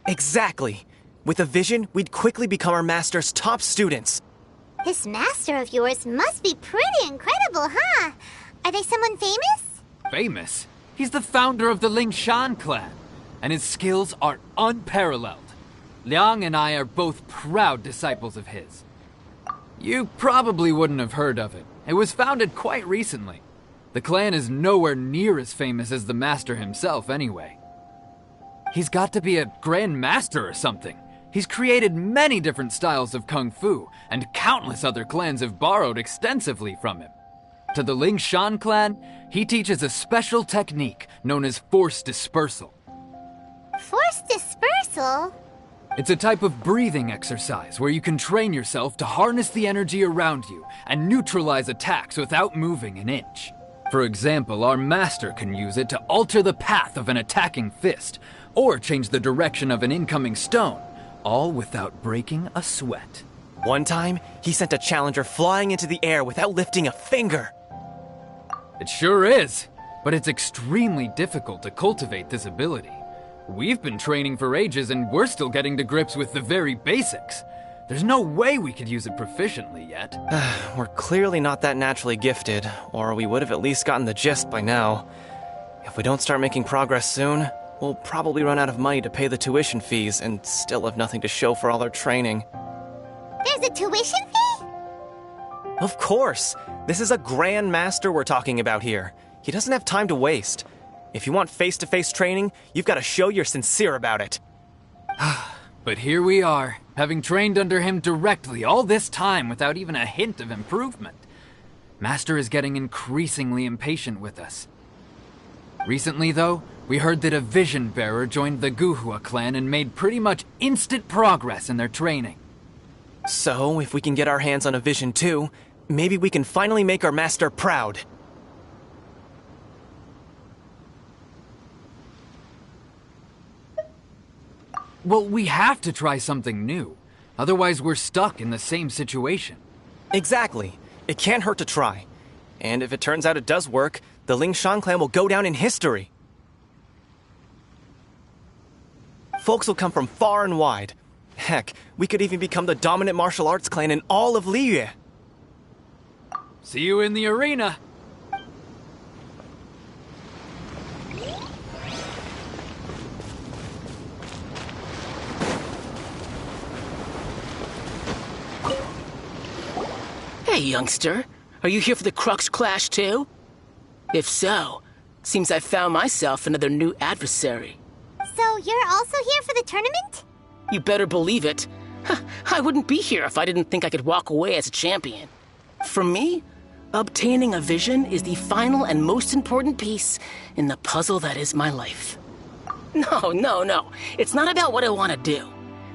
Speaker 13: Exactly. With a vision, we'd quickly become our master's top students.
Speaker 7: This master of yours must be pretty incredible, huh? Are they someone famous?
Speaker 12: Famous? He's the founder of the Lingshan clan, and his skills are unparalleled. Liang and I are both proud disciples of his. You probably wouldn't have heard of it. It was founded quite recently. The clan is nowhere near as famous as the master himself anyway. He's got to be a grand master or something. He's created many different styles of kung fu, and countless other clans have borrowed extensively from him. To the Lingshan clan, he teaches a special technique known as force dispersal.
Speaker 7: Force dispersal?
Speaker 12: It's a type of breathing exercise where you can train yourself to harness the energy around you and neutralize attacks without moving an inch. For example, our master can use it to alter the path of an attacking fist, or change the direction of an incoming stone, all without breaking a sweat.
Speaker 13: One time, he sent a challenger flying into the air without lifting a finger.
Speaker 12: It sure is, but it's extremely difficult to cultivate this ability. We've been training for ages and we're still getting to grips with the very basics. There's no way we could use it proficiently yet.
Speaker 13: We're clearly not that naturally gifted, or we would have at least gotten the gist by now. If we don't start making progress soon, we'll probably run out of money to pay the tuition fees and still have nothing to show for all our training.
Speaker 7: There's a tuition fee?
Speaker 13: Of course! This is a Grand Master we're talking about here. He doesn't have time to waste. If you want face-to-face training, you've got to show you're sincere about it.
Speaker 12: But here we are, having trained under him directly all this time without even a hint of improvement. Master is getting increasingly impatient with us. Recently, though, we heard that a Vision Bearer joined the Guhua clan and made pretty much instant progress in their training.
Speaker 13: So, if we can get our hands on a Vision too, maybe we can finally make our master proud.
Speaker 12: Well, we have to try something new. Otherwise, we're stuck in the same situation.
Speaker 13: Exactly. It can't hurt to try. And if it turns out it does work, the Lingshan clan will go down in history. Folks will come from far and wide. Heck, we could even become the dominant martial arts clan in all of Liyue.
Speaker 12: See you in the arena!
Speaker 14: Hey, youngster. Are you here for the Crux Clash too? If so, seems I've found myself another new adversary.
Speaker 7: So you're also here for the tournament?
Speaker 14: You better believe it. I wouldn't be here if I didn't think I could walk away as a champion. For me, obtaining a vision is the final and most important piece in the puzzle that is my life. No. It's not about what I want to do.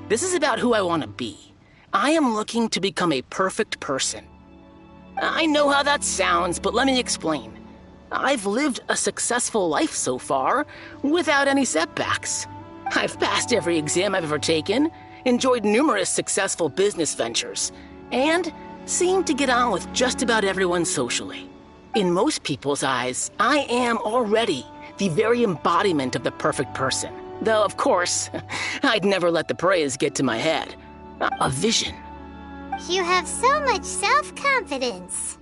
Speaker 14: This is about who I want to be. I am looking to become a perfect person. I know how that sounds, but let me explain. I've lived a successful life so far, without any setbacks. I've passed every exam I've ever taken, enjoyed numerous successful business ventures, and seem to get on with just about everyone socially. In most people's eyes, I am already the very embodiment of the perfect person. Though, of course, I'd never let the praise get to my head. A vision.
Speaker 7: You have so much self-confidence.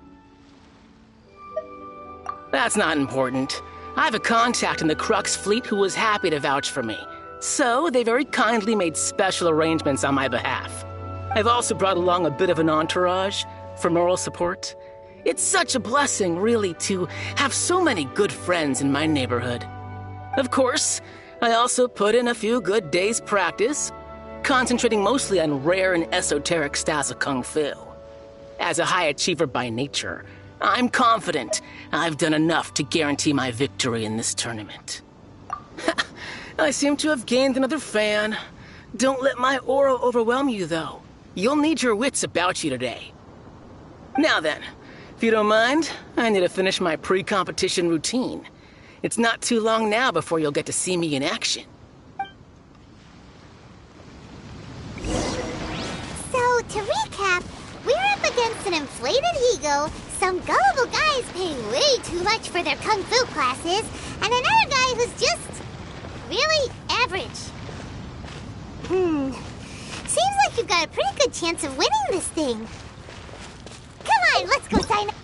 Speaker 14: That's not important. I have a contact in the Crux fleet who was happy to vouch for me. So, they very kindly made special arrangements on my behalf. I've also brought along a bit of an entourage for moral support. It's such a blessing, really, to have so many good friends in my neighborhood. Of course, I also put in a few good days' practice, concentrating mostly on rare and esoteric styles of Kung Fu. As a high achiever by nature, I'm confident I've done enough to guarantee my victory in this tournament. I seem to have gained another fan. Don't let my aura overwhelm you, though. You'll need your wits about you today. Now then, if you don't mind, I need to finish my pre-competition routine. It's not too long now before you'll get to see me in action.
Speaker 7: So, to recap, we're up against an inflated ego, some gullible guys paying way too much for their kung fu classes, and another guy who's just really average. Seems like you've got a pretty good chance of winning this thing. Come on, let's go sign up.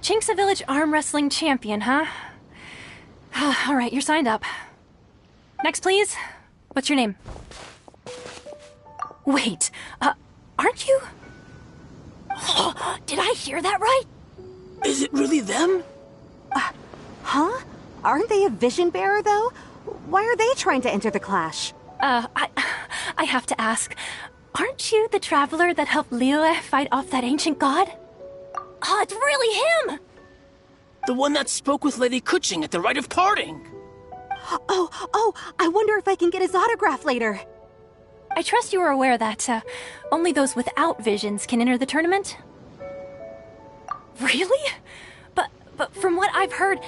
Speaker 8: Chinksa Village arm wrestling champion, huh? All right, you're signed up. Next, please. What's your name? Wait, aren't you? Did I hear that right?
Speaker 14: Is it really them?
Speaker 15: Huh? Aren't they a vision bearer, though? Why are they trying to enter the clash?
Speaker 8: I have to ask. Aren't you the traveler that helped Liyue fight off that ancient god? Oh, it's really him!
Speaker 14: The one that spoke with Lady Kuching at the rite of parting.
Speaker 15: Oh, I wonder if I can get his autograph later.
Speaker 8: I trust you are aware that only those without visions can enter the tournament? Really? But from what I've heard,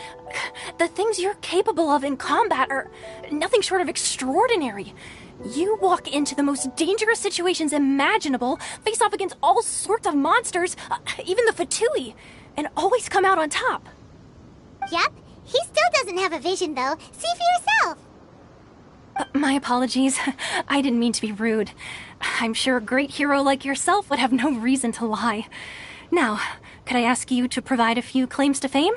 Speaker 8: the things you're capable of in combat are nothing short of extraordinary. You walk into the most dangerous situations imaginable, face off against all sorts of monsters, even the Fatui, and always come out on top.
Speaker 7: Yep, he still doesn't have a vision, though. See for yourself.
Speaker 8: My apologies. I didn't mean to be rude. I'm sure a great hero like yourself would have no reason to lie. Now, could I ask you to provide a few claims to fame?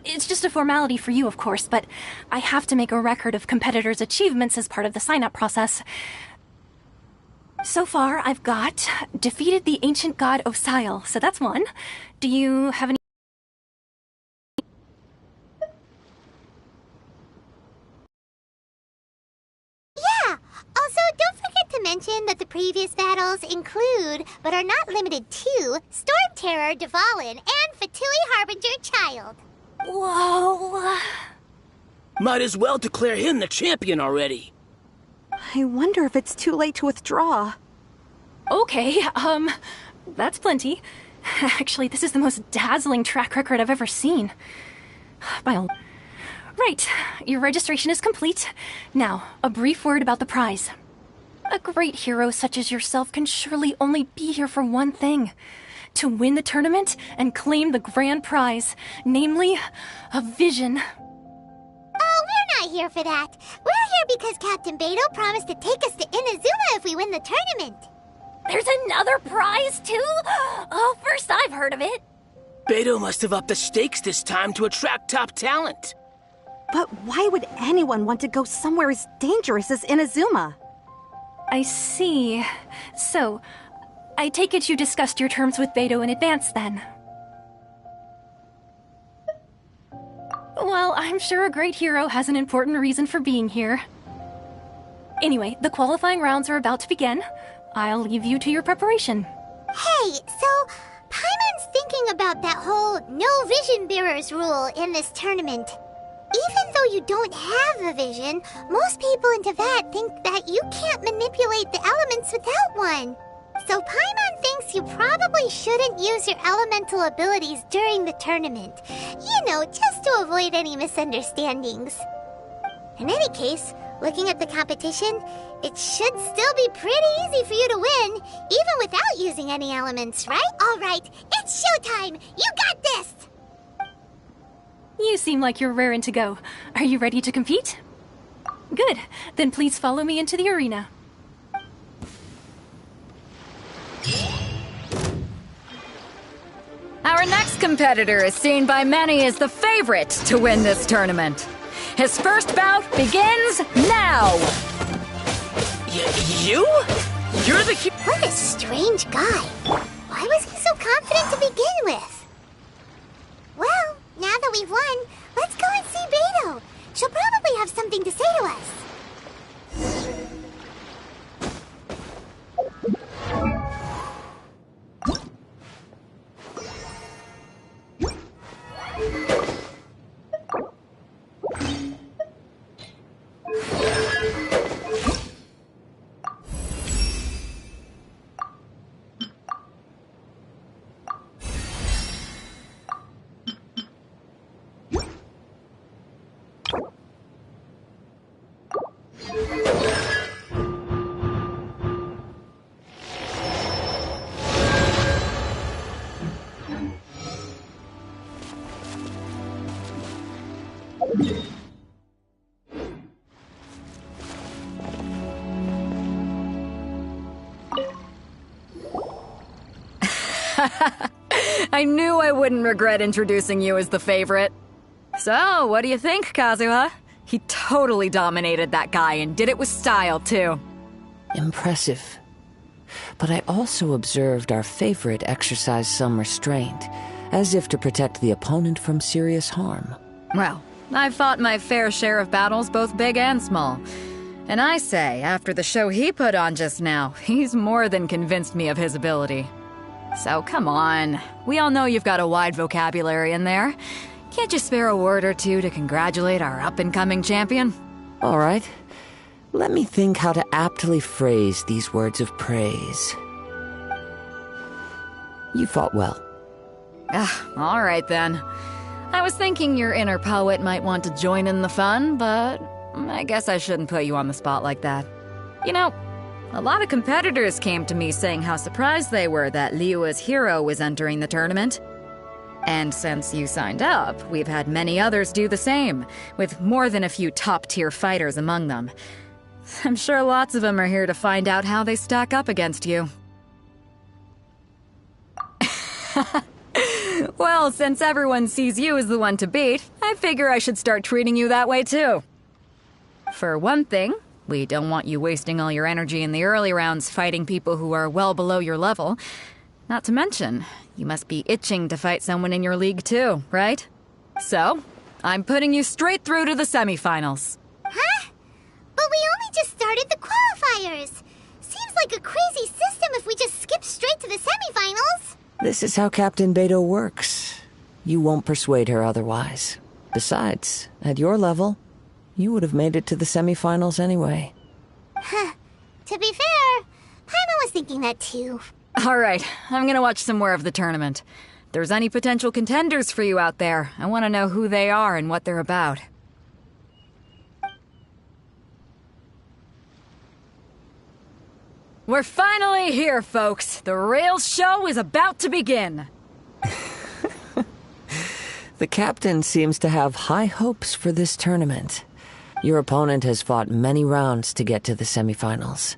Speaker 8: It's just a formality for you, of course, but I have to make a record of competitors' achievements as part of the sign-up process. So far, I've got defeated the ancient god Osile, so that's one. Do you have any...
Speaker 7: Yeah! Also, don't forget to mention that the previous battles include, but are not limited to, Storm Terror, Dvalin, and Fatui Harbinger Child.
Speaker 8: Whoa...
Speaker 14: Might as well declare him the champion already.
Speaker 15: I wonder if it's too late to withdraw.
Speaker 8: Okay, that's plenty. Actually, this is the most dazzling track record I've ever seen. Right, your registration is complete. Now, a brief word about the prize. A great hero such as yourself can surely only be here for one thing. To win the tournament and claim the grand prize, namely, a vision.
Speaker 7: here for that. We're here because Captain Beto promised to take us to Inazuma if we win the tournament.
Speaker 5: There's another prize, too? Oh, first I've heard of it.
Speaker 14: Beto must have upped the stakes this time to attract top talent.
Speaker 15: But why would anyone want to go somewhere as dangerous as Inazuma?
Speaker 16: I see. So, I take it you discussed your terms with Beto in advance, then? Well, I'm sure a great hero has an important reason for being here. Anyway, the qualifying rounds are about to begin. I'll leave you to your preparation.
Speaker 7: Hey, so Paimon's thinking about that whole no vision bearers rule in this tournament. Even though you don't have a vision, most people in Teyvat think that you can't manipulate the elements without one. So Paimon thinks you probably shouldn't use your elemental abilities during the tournament. You know, just to avoid any misunderstandings. In any case, looking at the competition, it should still be pretty easy for you to win, even without using any elements, right? Alright, it's showtime! You got this!
Speaker 16: You seem like you're raring to go. Are you ready to compete? Good. Then please follow me into the arena.
Speaker 9: Our next competitor is seen by many as the favorite to win this tournament. His first bout begins now!
Speaker 14: You? You're the
Speaker 7: What a strange guy. Why was he so confident to begin with? Well, now that we've won, let's go and see Beto. She'll probably have something to say to us.
Speaker 9: I knew I wouldn't regret introducing you as the favorite. So, what do you think, Kazuha? He totally dominated that guy and did it with style, too.
Speaker 10: Impressive. But I also observed our favorite exercise some restraint, as if to protect the opponent from serious harm.
Speaker 9: Well, I've fought my fair share of battles, both big and small. And I say, after the show he put on just now, he's more than convinced me of his ability. So come on, we all know you've got a wide vocabulary in there. Can't you spare a word or two to congratulate our up-and-coming champion?
Speaker 10: All right. Let me think how to aptly phrase these words of praise. You fought well.
Speaker 9: All right then. I was thinking your inner poet might want to join in the fun, but I guess I shouldn't put you on the spot like that. You know, a lot of competitors came to me saying how surprised they were that Liyue's hero was entering the tournament. And since you signed up, we've had many others do the same, with more than a few top-tier fighters among them. I'm sure lots of them are here to find out how they stack up against you. Well, since everyone sees you as the one to beat, I figure I should start treating you that way too. For one thing, we don't want you wasting all your energy in the early rounds fighting people who are well below your level. Not to mention, you must be itching to fight someone in your league too, right? So, I'm putting you straight through to the semifinals.
Speaker 7: Huh? But we only just started the qualifiers. Seems like a crazy system if we just skip straight to the semifinals.
Speaker 10: This is how Captain Beto works. You won't persuade her otherwise. Besides, at your level, you would have made it to the semifinals anyway.
Speaker 7: Huh. To be fair, Paimon was thinking that too.
Speaker 9: All right, I'm gonna watch some more of the tournament. If there's any potential contenders for you out there, I want to know who they are and what they're about. We're finally here, folks. The real show is about to begin.
Speaker 10: The captain seems to have high hopes for this tournament. Your opponent has fought many rounds to get to the semifinals.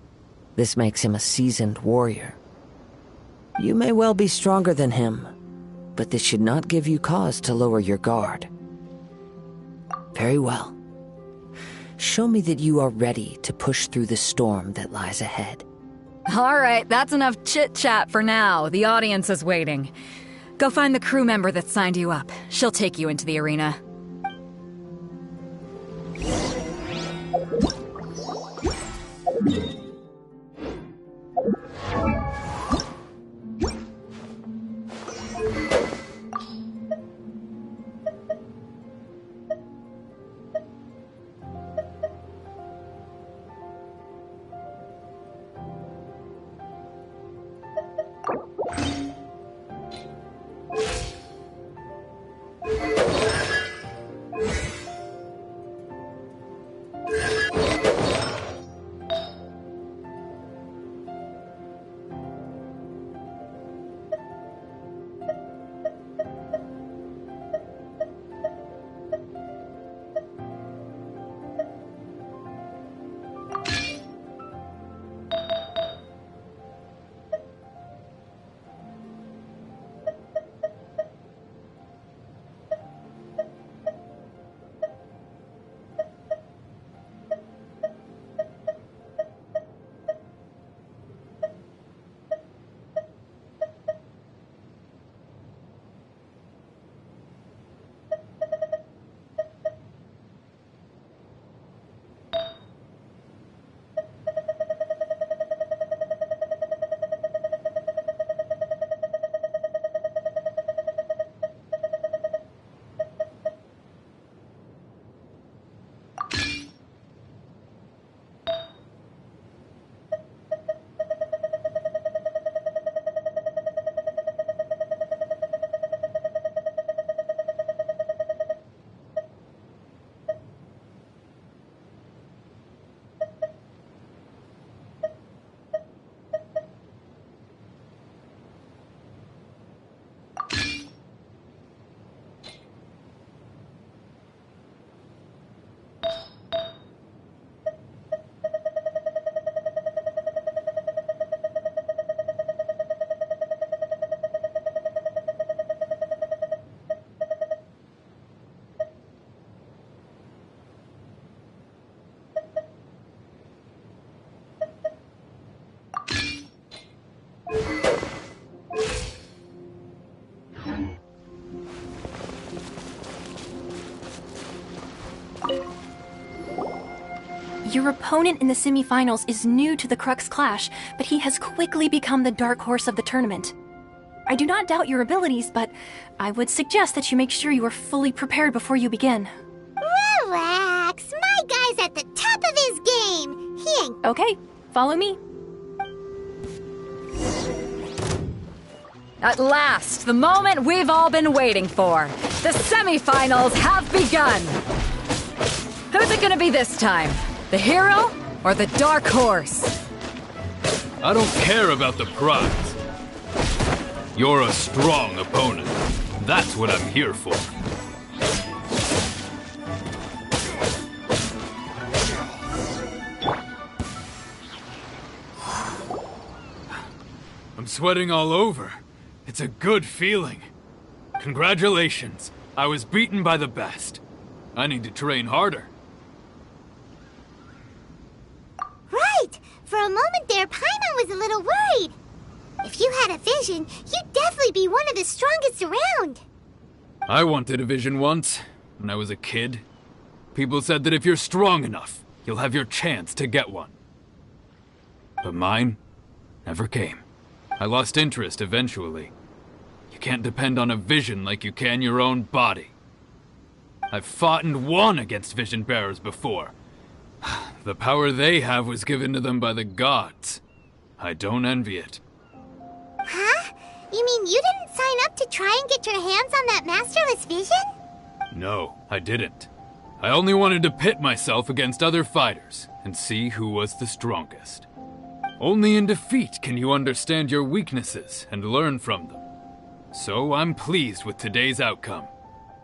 Speaker 10: This makes him a seasoned warrior. You may well be stronger than him, but this should not give you cause to lower your guard. Very well. Show me that you are ready to push through the storm that lies ahead.
Speaker 9: All right, that's enough chit-chat for now. The audience is waiting. Go find the crew member that signed you up. She'll take you into the arena.
Speaker 16: Your opponent in the semifinals is new to the Crux Clash, but he has quickly become the dark horse of the tournament. I do not doubt your abilities, but I would suggest that you make sure you are fully prepared before you begin.
Speaker 7: Relax, my guy's at the top of his game. He ain't...
Speaker 16: Okay, follow me.
Speaker 9: At last, the moment we've all been waiting for. The semifinals have begun. Who's it gonna be this time? The hero or the dark horse?
Speaker 17: I don't care about the prize. You're a strong opponent. That's what I'm here for. I'm sweating all over. It's a good feeling. Congratulations. I was beaten by the best. I need to train harder.
Speaker 7: Right! For a moment there, Paimon was a little worried. If you had a vision, you'd definitely be one of the strongest around.
Speaker 17: I wanted a vision once, when I was a kid. People said that if you're strong enough, you'll have your chance to get one. But mine never came. I lost interest eventually. You can't depend on a vision like you can your own body. I've fought and won against vision bearers before. The power they have was given to them by the gods. I don't envy it.
Speaker 7: Huh? You mean you didn't sign up to try and get your hands on that masterless vision?
Speaker 17: No, I didn't. I only wanted to pit myself against other fighters and see who was the strongest. Only in defeat can you understand your weaknesses and learn from them. So I'm pleased with today's outcome.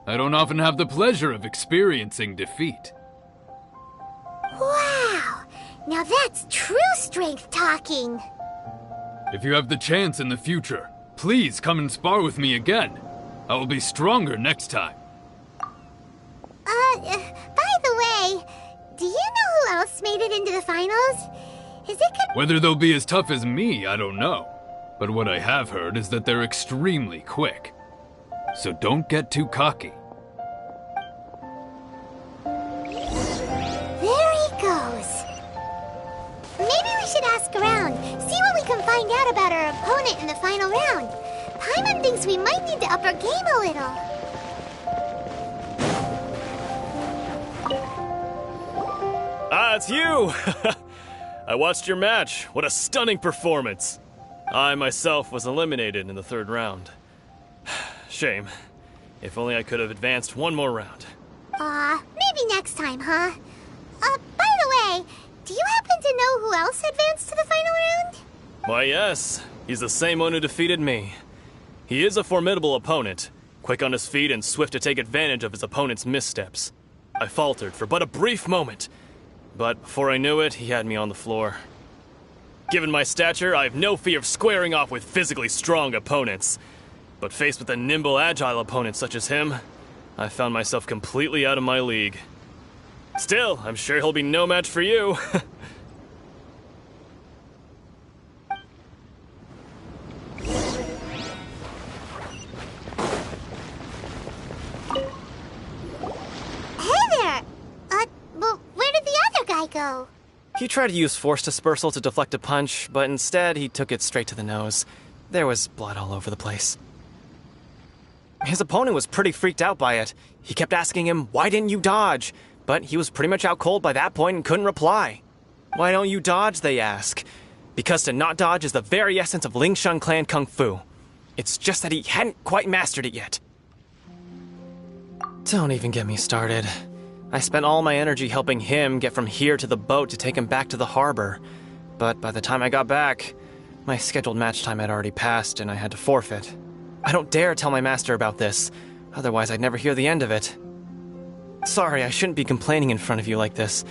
Speaker 17: I don't often have the pleasure of experiencing defeat.
Speaker 7: Wow! Now that's true strength talking.
Speaker 17: If you have the chance in the future, please come and spar with me again. I will be stronger next time.
Speaker 7: By the way, do you know who else made it into the finals? Is it
Speaker 17: Whether they'll be as tough as me, I don't know. But what I have heard is that they're extremely quick. So don't get too cocky.
Speaker 7: There he goes. Maybe we should ask around, see what we can find out about our opponent in the final round. Paimon thinks we might need to up our game a little.
Speaker 11: Ah, it's you! I watched your match. What a stunning performance. I myself was eliminated in the third round. Shame. If only I could have advanced one more round.
Speaker 7: Maybe next time, huh? By the way, do you happen to know who else advanced to the final round?
Speaker 11: Why, yes. He's the same one who defeated me. He is a formidable opponent, quick on his feet and swift to take advantage of his opponent's missteps. I faltered for but a brief moment, but before I knew it, he had me on the floor. Given my stature, I have no fear of squaring off with physically strong opponents. But faced with a nimble, agile opponent such as him, I found myself completely out of my league. Still, I'm sure he'll be no match for you.
Speaker 7: Go.
Speaker 13: He tried to use force dispersal to deflect a punch, but instead he took it straight to the nose. There was blood all over the place. His opponent was pretty freaked out by it. He kept asking him, "Why didn't you dodge?" But he was pretty much out cold by that point and couldn't reply. "Why don't you dodge?" they ask. Because to not dodge is the very essence of Lingshan clan kung fu. It's just that he hadn't quite mastered it yet. Don't even get me started. I spent all my energy helping him get from here to the boat to take him back to the harbor. But by the time I got back, my scheduled match time had already passed and I had to forfeit. I don't dare tell my master about this, otherwise I'd never hear the end of it. Sorry, I shouldn't be complaining in front of you like this.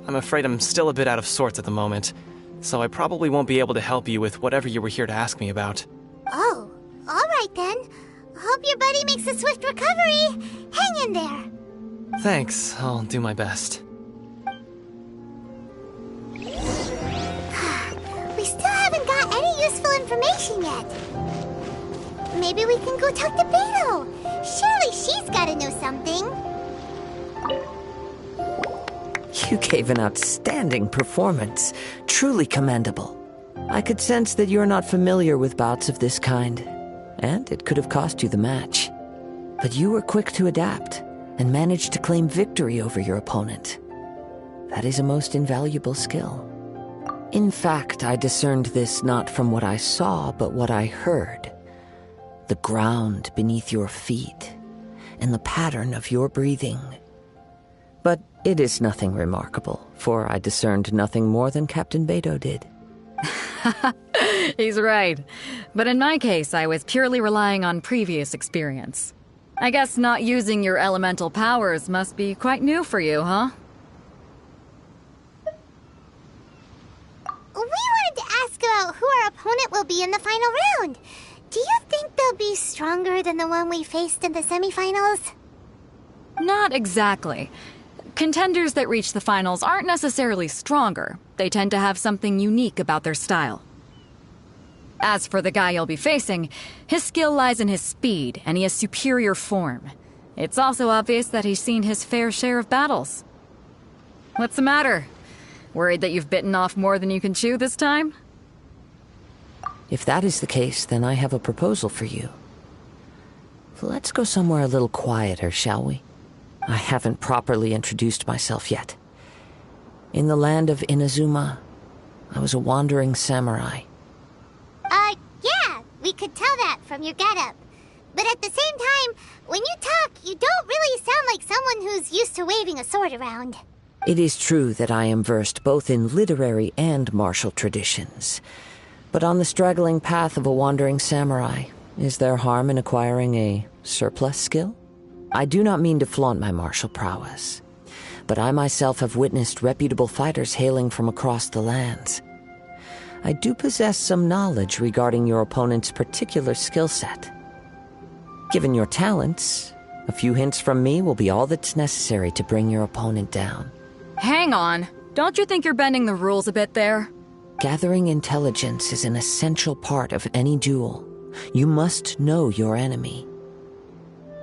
Speaker 13: I'm afraid I'm still a bit out of sorts at the moment, so I probably won't be able to help you with whatever you were here to ask me about.
Speaker 7: Oh, alright then. Hope your buddy makes a swift recovery. Hang in there.
Speaker 13: Thanks, I'll do my best.
Speaker 7: We still haven't got any useful information yet. Maybe we can go talk to Beto. Surely she's gotta know something.
Speaker 10: You gave an outstanding performance. Truly commendable. I could sense that you're not familiar with bouts of this kind, and it could have cost you the match. But you were quick to adapt and managed to claim victory over your opponent. That is a most invaluable skill. In fact, I discerned this not from what I saw, but what I heard. The ground beneath your feet, and the pattern of your breathing. But it is nothing remarkable, for I discerned nothing more than Captain Beto did.
Speaker 9: He's right. But in my case, I was purely relying on previous experience. I guess not using your elemental powers must be quite new for you, huh?
Speaker 7: We wanted to ask about who our opponent will be in the final round. Do you think they'll be stronger than the one we faced in the semifinals?
Speaker 9: Not exactly. Contenders that reach the finals aren't necessarily stronger. They tend to have something unique about their style. As for the guy you'll be facing, his skill lies in his speed, and he has superior form. It's also obvious that he's seen his fair share of battles. What's the matter? Worried that you've bitten off more than you can chew this time?
Speaker 10: If that is the case, then I have a proposal for you. Let's go somewhere a little quieter, shall we? I haven't properly introduced myself yet. In the land of Inazuma, I was a wandering samurai.
Speaker 7: Yeah, we could tell that from your getup. But at the same time, when you talk, you don't really sound like someone who's used to waving a sword around.
Speaker 10: It is true that I am versed both in literary and martial traditions. But on the straggling path of a wandering samurai, is there harm in acquiring a surplus skill? I do not mean to flaunt my martial prowess, but I myself have witnessed reputable fighters hailing from across the lands. I do possess some knowledge regarding your opponent's particular skill set. Given your talents, a few hints from me will be all that's necessary to bring your opponent down.
Speaker 9: Hang on. Don't you think you're bending the rules a bit there?
Speaker 10: Gathering intelligence is an essential part of any duel. You must know your enemy.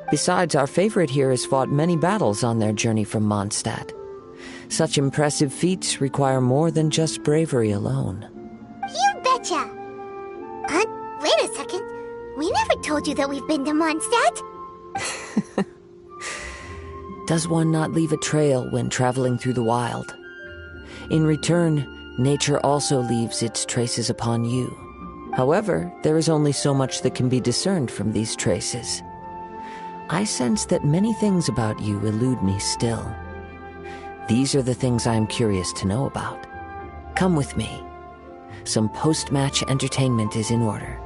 Speaker 10: Besides, our favorite here has fought many battles on their journey from Mondstadt. Such impressive feats require more than just bravery alone.
Speaker 7: You betcha! Wait a second. We never told you that we've been to Mondstadt.
Speaker 10: Does one not leave a trail when traveling through the wild? In return, nature also leaves its traces upon you. However, there is only so much that can be discerned from these traces. I sense that many things about you elude me still. These are the things I am curious to know about. Come with me. Some post-match entertainment is in order.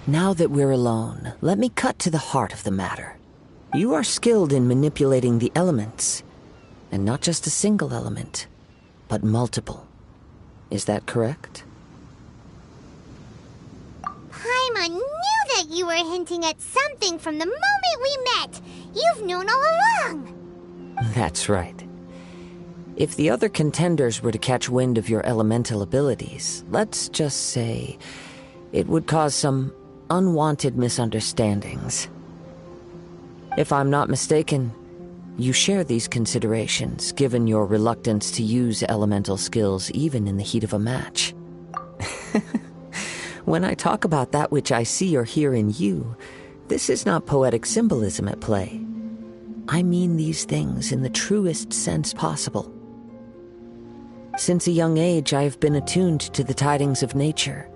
Speaker 10: Now that we're alone, let me cut to the heart of the matter. You are skilled in manipulating the elements, and not just a single element, but multiple. Is that correct?
Speaker 7: Paimon knew that you were hinting at something from the moment we met. You've known all along.
Speaker 10: That's right. If the other contenders were to catch wind of your elemental abilities, let's just say it would cause some unwanted misunderstandings. If I'm not mistaken, you share these considerations, given your reluctance to use elemental skills even in the heat of a match. When I talk about that which I see or hear in you, this is not poetic symbolism at play. I mean these things in the truest sense possible. Since a young age, I have been attuned to the tidings of nature.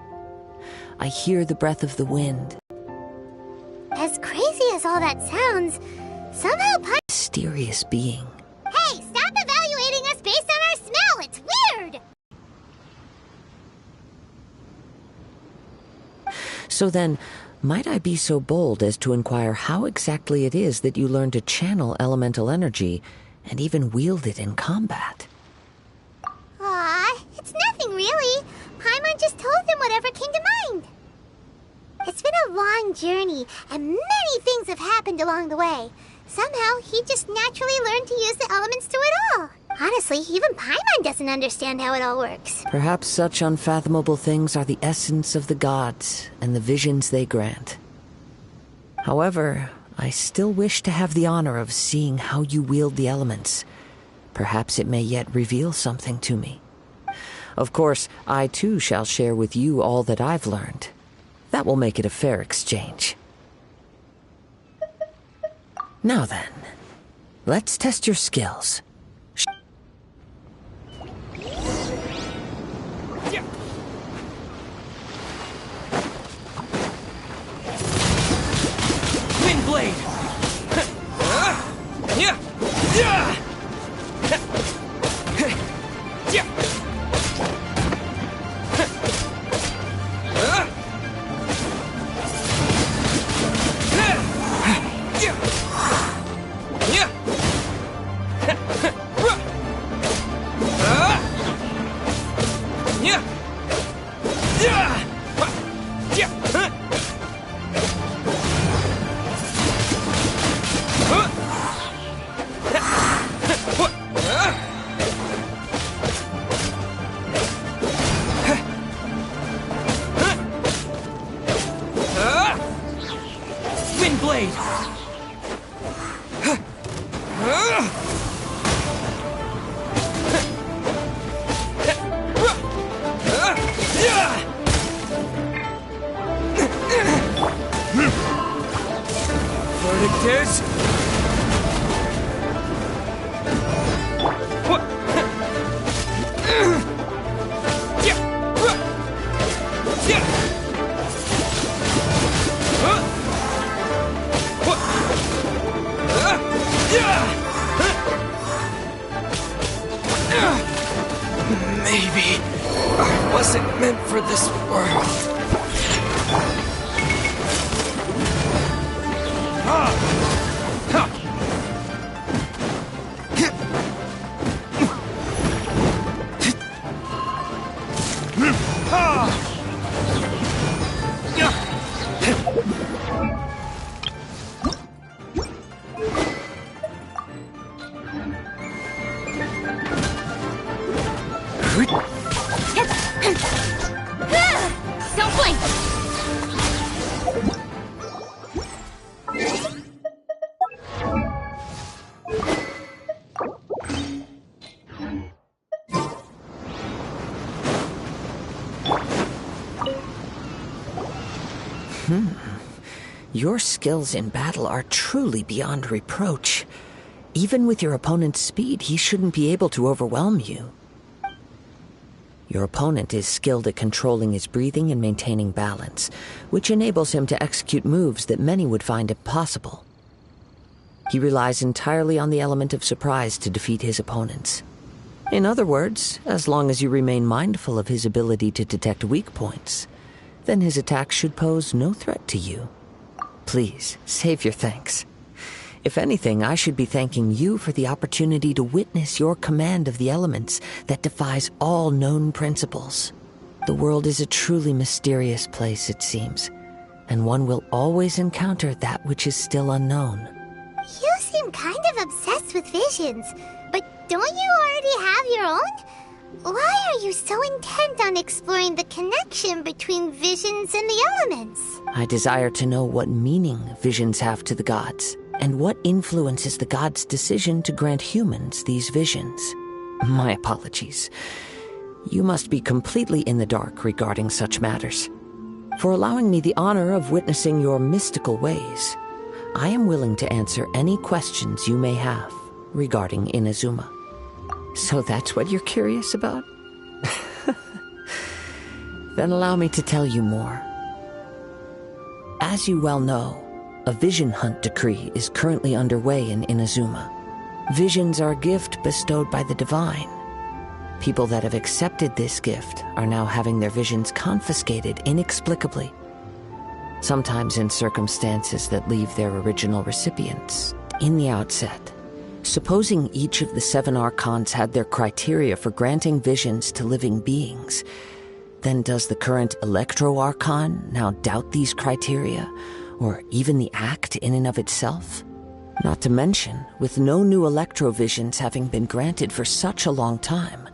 Speaker 10: I hear the breath of the wind.
Speaker 7: As crazy as all that sounds, somehow
Speaker 10: Mysterious being.
Speaker 7: Hey, stop evaluating us based on our smell! It's weird!
Speaker 10: So then, might I be so bold as to inquire how exactly it is that you learn to channel elemental energy and even wield it in combat?
Speaker 7: Aw, it's nothing really. Paimon just told them whatever came to mind. It's been a long journey, and many things have happened along the way. Somehow, he just naturally learned to use the elements through it all. Honestly, even Paimon doesn't understand how it all works.
Speaker 10: Perhaps such unfathomable things are the essence of the gods and the visions they grant. However, I still wish to have the honor of seeing how you wield the elements. Perhaps it may yet reveal something to me. Of course, I too shall share with you all that I've learned. That will make it a fair exchange. Now then, let's test your skills.
Speaker 4: Wind blade! Wind blade! Verdict is... Maybe I wasn't meant for this world.
Speaker 10: Your skills in battle are truly beyond reproach. Even with your opponent's speed, he shouldn't be able to overwhelm you. Your opponent is skilled at controlling his breathing and maintaining balance, which enables him to execute moves that many would find impossible. He relies entirely on the element of surprise to defeat his opponents. In other words, as long as you remain mindful of his ability to detect weak points, then his attacks should pose no threat to you. Please, save your thanks. If anything, I should be thanking you for the opportunity to witness your command of the elements that defies all known principles. The world is a truly mysterious place, it seems, and one will always encounter that which is still unknown.
Speaker 7: You seem kind of obsessed with visions, but don't you already have your own? Why are you so intent on exploring the connection between visions and the elements?
Speaker 10: I desire to know what meaning visions have to the gods, and what influences the gods' decision to grant humans these visions. My apologies. You must be completely in the dark regarding such matters. For allowing me the honor of witnessing your mystical ways, I am willing to answer any questions you may have regarding Inazuma. So that's what you're curious about? Then allow me to tell you more. As you well know, a vision hunt decree is currently underway in Inazuma. Visions are a gift bestowed by the divine. People that have accepted this gift are now having their visions confiscated inexplicably, sometimes in circumstances that leave their original recipients in the outset. Supposing each of the 7 archons had their criteria for granting visions to living beings, then does the current Electro-Archon now doubt these criteria, or even the act in and of itself? Not to mention, with no new Electro-Visions having been granted for such a long time,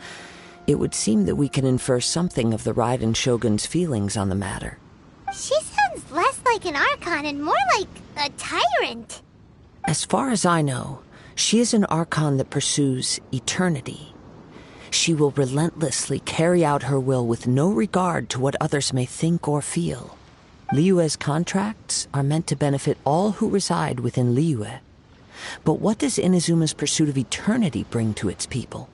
Speaker 10: it would seem that we can infer something of the Raiden Shogun's feelings on the matter.
Speaker 7: She sounds less like an Archon and more like a tyrant.
Speaker 10: As far as I know, she is an Archon that pursues eternity. She will relentlessly carry out her will with no regard to what others may think or feel. Liyue's contracts are meant to benefit all who reside within Liyue. But what does Inazuma's pursuit of eternity bring to its people?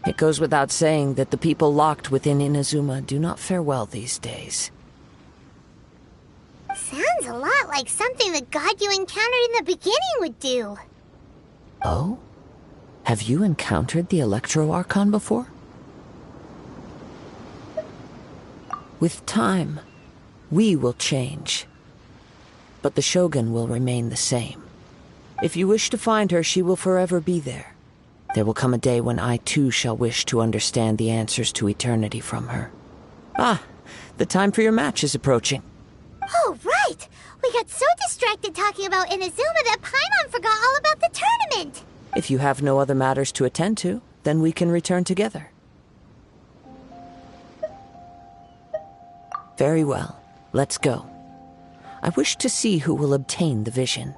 Speaker 10: It goes without saying that the people locked within Inazuma do not fare well these days.
Speaker 7: Sounds a lot like something the god you encountered in the beginning would do.
Speaker 10: Oh? Have you encountered the Electro-Archon before? With time, we will change. But the Shogun will remain the same. If you wish to find her, she will forever be there. There will come a day when I too shall wish to understand the answers to eternity from her. Ah, the time for your match is approaching.
Speaker 7: Oh, right! We got so distracted talking about Inazuma that Paimon forgot all about the tournament!
Speaker 10: If you have no other matters to attend to, then we can return together. Very well, let's go. I wish to see who will obtain the vision.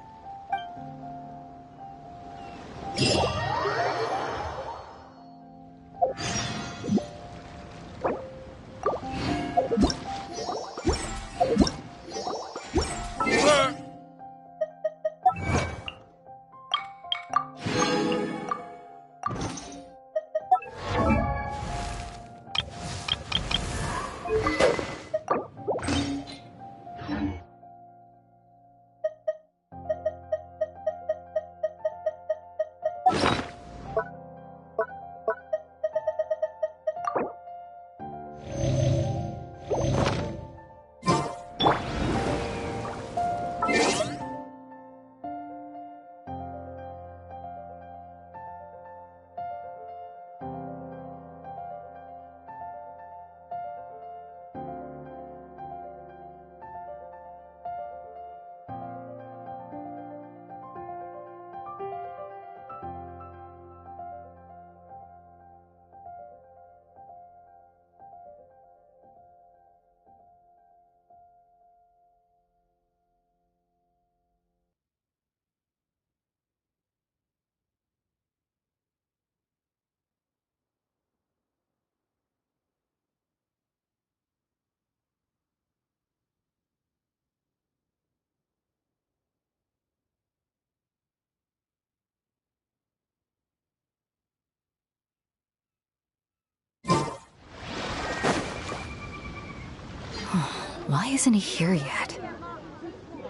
Speaker 9: Why isn't he here yet?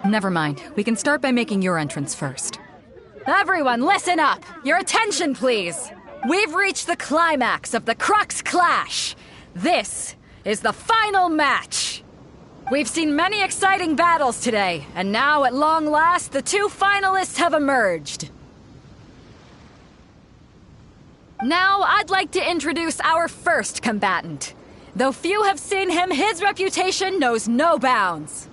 Speaker 9: Never mind. We can start by making your entrance first. Everyone, listen up! Your attention, please! We've reached the climax of the Crux Clash! This is the final match! We've seen many exciting battles today, and now, at long last, the two finalists have emerged. Now, I'd like to introduce our first combatant. Though few have seen him, his reputation knows no bounds.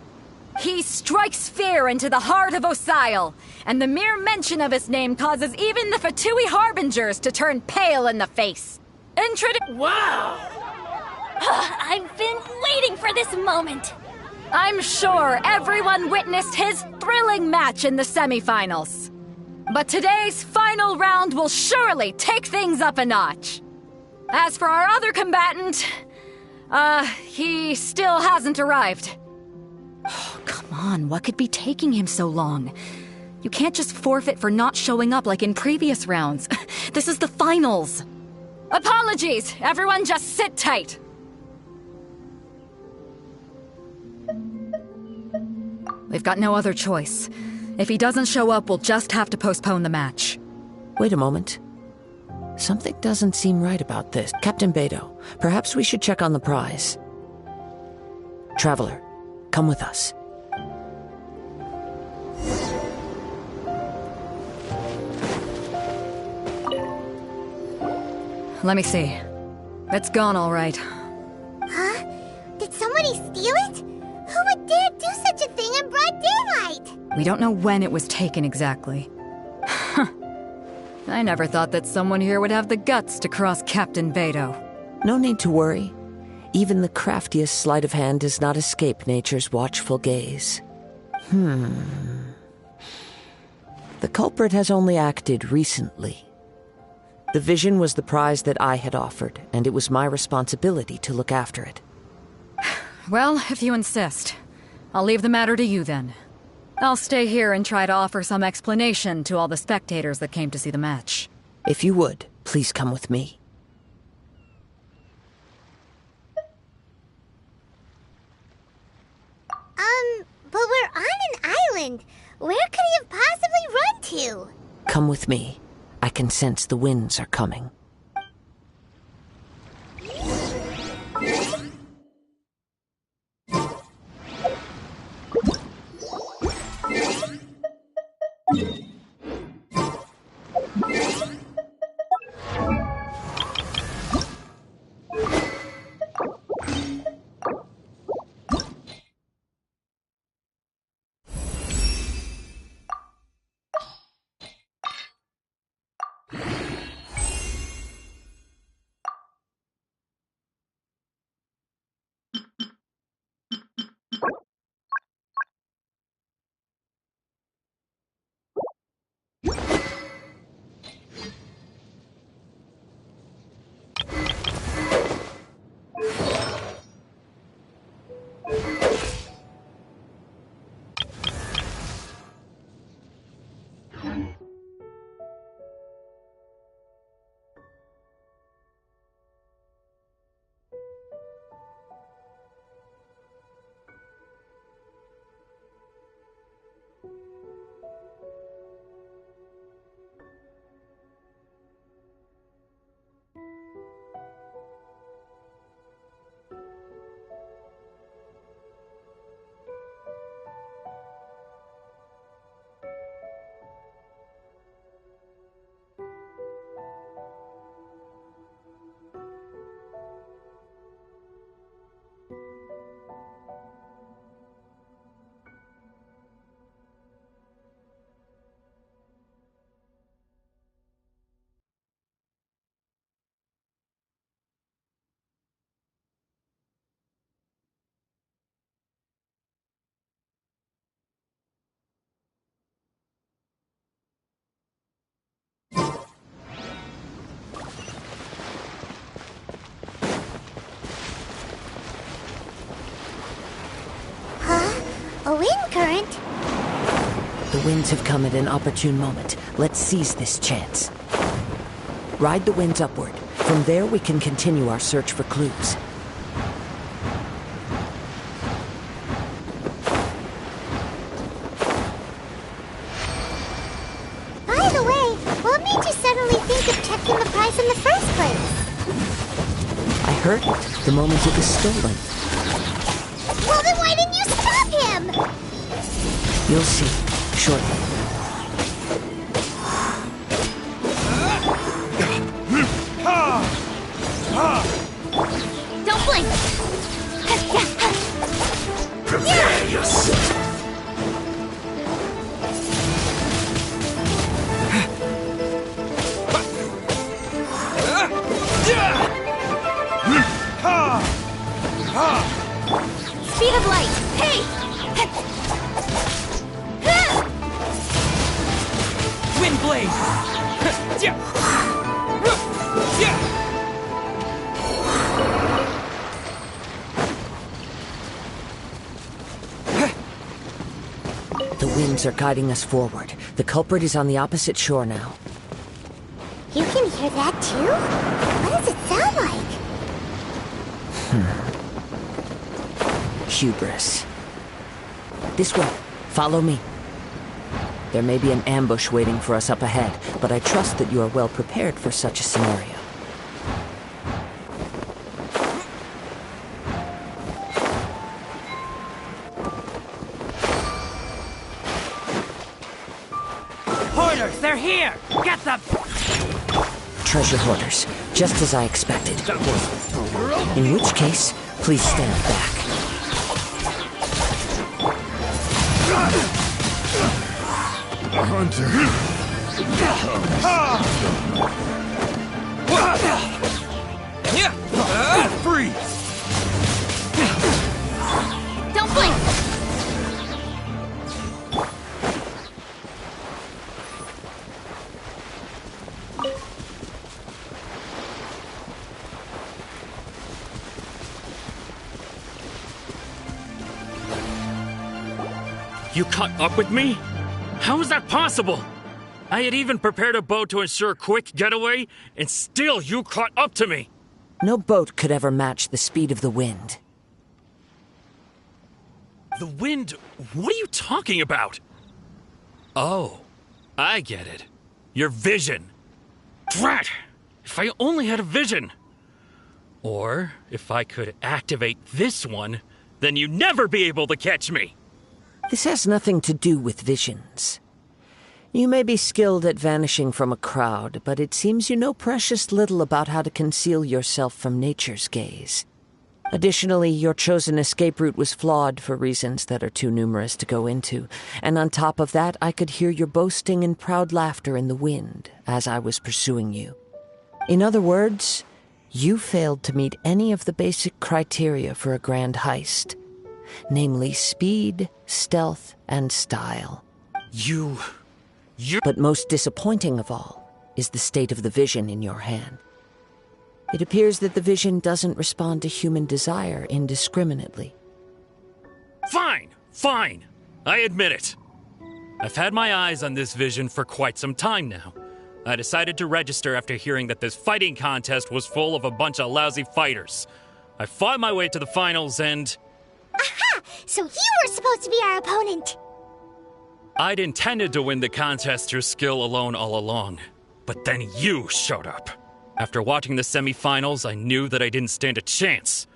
Speaker 9: He strikes fear into the heart of Osile, and the mere mention of his name causes even the Fatui Harbingers to turn pale in the face.
Speaker 5: Wow! I've been waiting for this moment.
Speaker 9: I'm sure everyone witnessed his thrilling match in the semifinals. But today's final round will surely take things up a notch. As for our other combatant, he still hasn't arrived. Oh, come on, what could be taking him so long? You can't just forfeit for not showing up like in previous rounds. This is the finals. Apologies, everyone just sit tight. We've got no other choice. If he doesn't show up, we'll just have to postpone the match.
Speaker 10: Wait a moment. Something doesn't seem right about this. Captain Beto, perhaps we should check on the prize. Traveler, come with us.
Speaker 9: Let me see. It's gone all right.
Speaker 7: Huh? Did somebody steal it? Who would dare do such a thing in broad daylight?
Speaker 9: We don't know when it was taken exactly. I never thought that someone here would have the guts to cross Captain Beto.
Speaker 10: No need to worry. Even the craftiest sleight of hand does not escape nature's watchful gaze. The culprit has only acted recently. The vision was the prize that I had offered, and it was my responsibility to look after it.
Speaker 9: Well, if you insist, I'll leave the matter to you then. I'll stay here and try to offer some explanation to all the spectators that came to see the match.
Speaker 10: If you would, please come with me.
Speaker 7: But we're on an island. Where could he have possibly run to?
Speaker 10: Come with me. I can sense the winds are coming.
Speaker 7: A wind current?
Speaker 10: The winds have come at an opportune moment. Let's seize this chance. Ride the winds upward. From there, we can continue our search for clues. heard it the moment it was stolen.
Speaker 7: Well, then why didn't you stop him?
Speaker 10: You'll see, shortly.
Speaker 1: Don't blink!
Speaker 2: Prepare yourself.
Speaker 1: Speed of light! Hey!
Speaker 4: Wind blade!
Speaker 10: The winds are guiding us forward. The culprit is on the opposite shore now.
Speaker 7: You can hear that too? What does it sound like?
Speaker 10: Hubris. This way. Follow me. There may be an ambush waiting for us up ahead, but I trust that you are well prepared for such a scenario.
Speaker 4: Hoarders, they're here! Get them!
Speaker 10: Treasure hoarders, just as I expected. In which case, please stand back.
Speaker 2: A hunter.
Speaker 4: Freeze!
Speaker 1: Don't blink!
Speaker 18: You caught up with me? How is that possible? I had even prepared a boat to ensure a quick getaway, and still you caught up to me.
Speaker 10: No boat could ever match the speed of the wind.
Speaker 18: The wind? What are you talking about? Oh, I get it. Your vision. Drat! If I only had a vision. Or, if I could activate this one, then you'd never be able to catch me.
Speaker 10: This has nothing to do with visions. You may be skilled at vanishing from a crowd, but it seems you know precious little about how to conceal yourself from nature's gaze. Additionally, your chosen escape route was flawed for reasons that are too numerous to go into, and on top of that, I could hear your boasting and proud laughter in the wind as I was pursuing you. In other words, you failed to meet any of the basic criteria for a grand heist. Namely speed, stealth, and style.
Speaker 18: You...
Speaker 10: But most disappointing of all is the state of the vision in your hand. It appears that the vision doesn't respond to human desire indiscriminately.
Speaker 18: Fine, fine. I admit it. I've had my eyes on this vision for quite some time now. I decided to register after hearing that this fighting contest was full of a bunch of lousy fighters. I fought my way to the finals and...
Speaker 7: Aha! So you were supposed to be our opponent!
Speaker 18: I'd intended to win the contest through skill alone all along. But then you showed up. After watching the semifinals, I knew that I didn't stand a chance.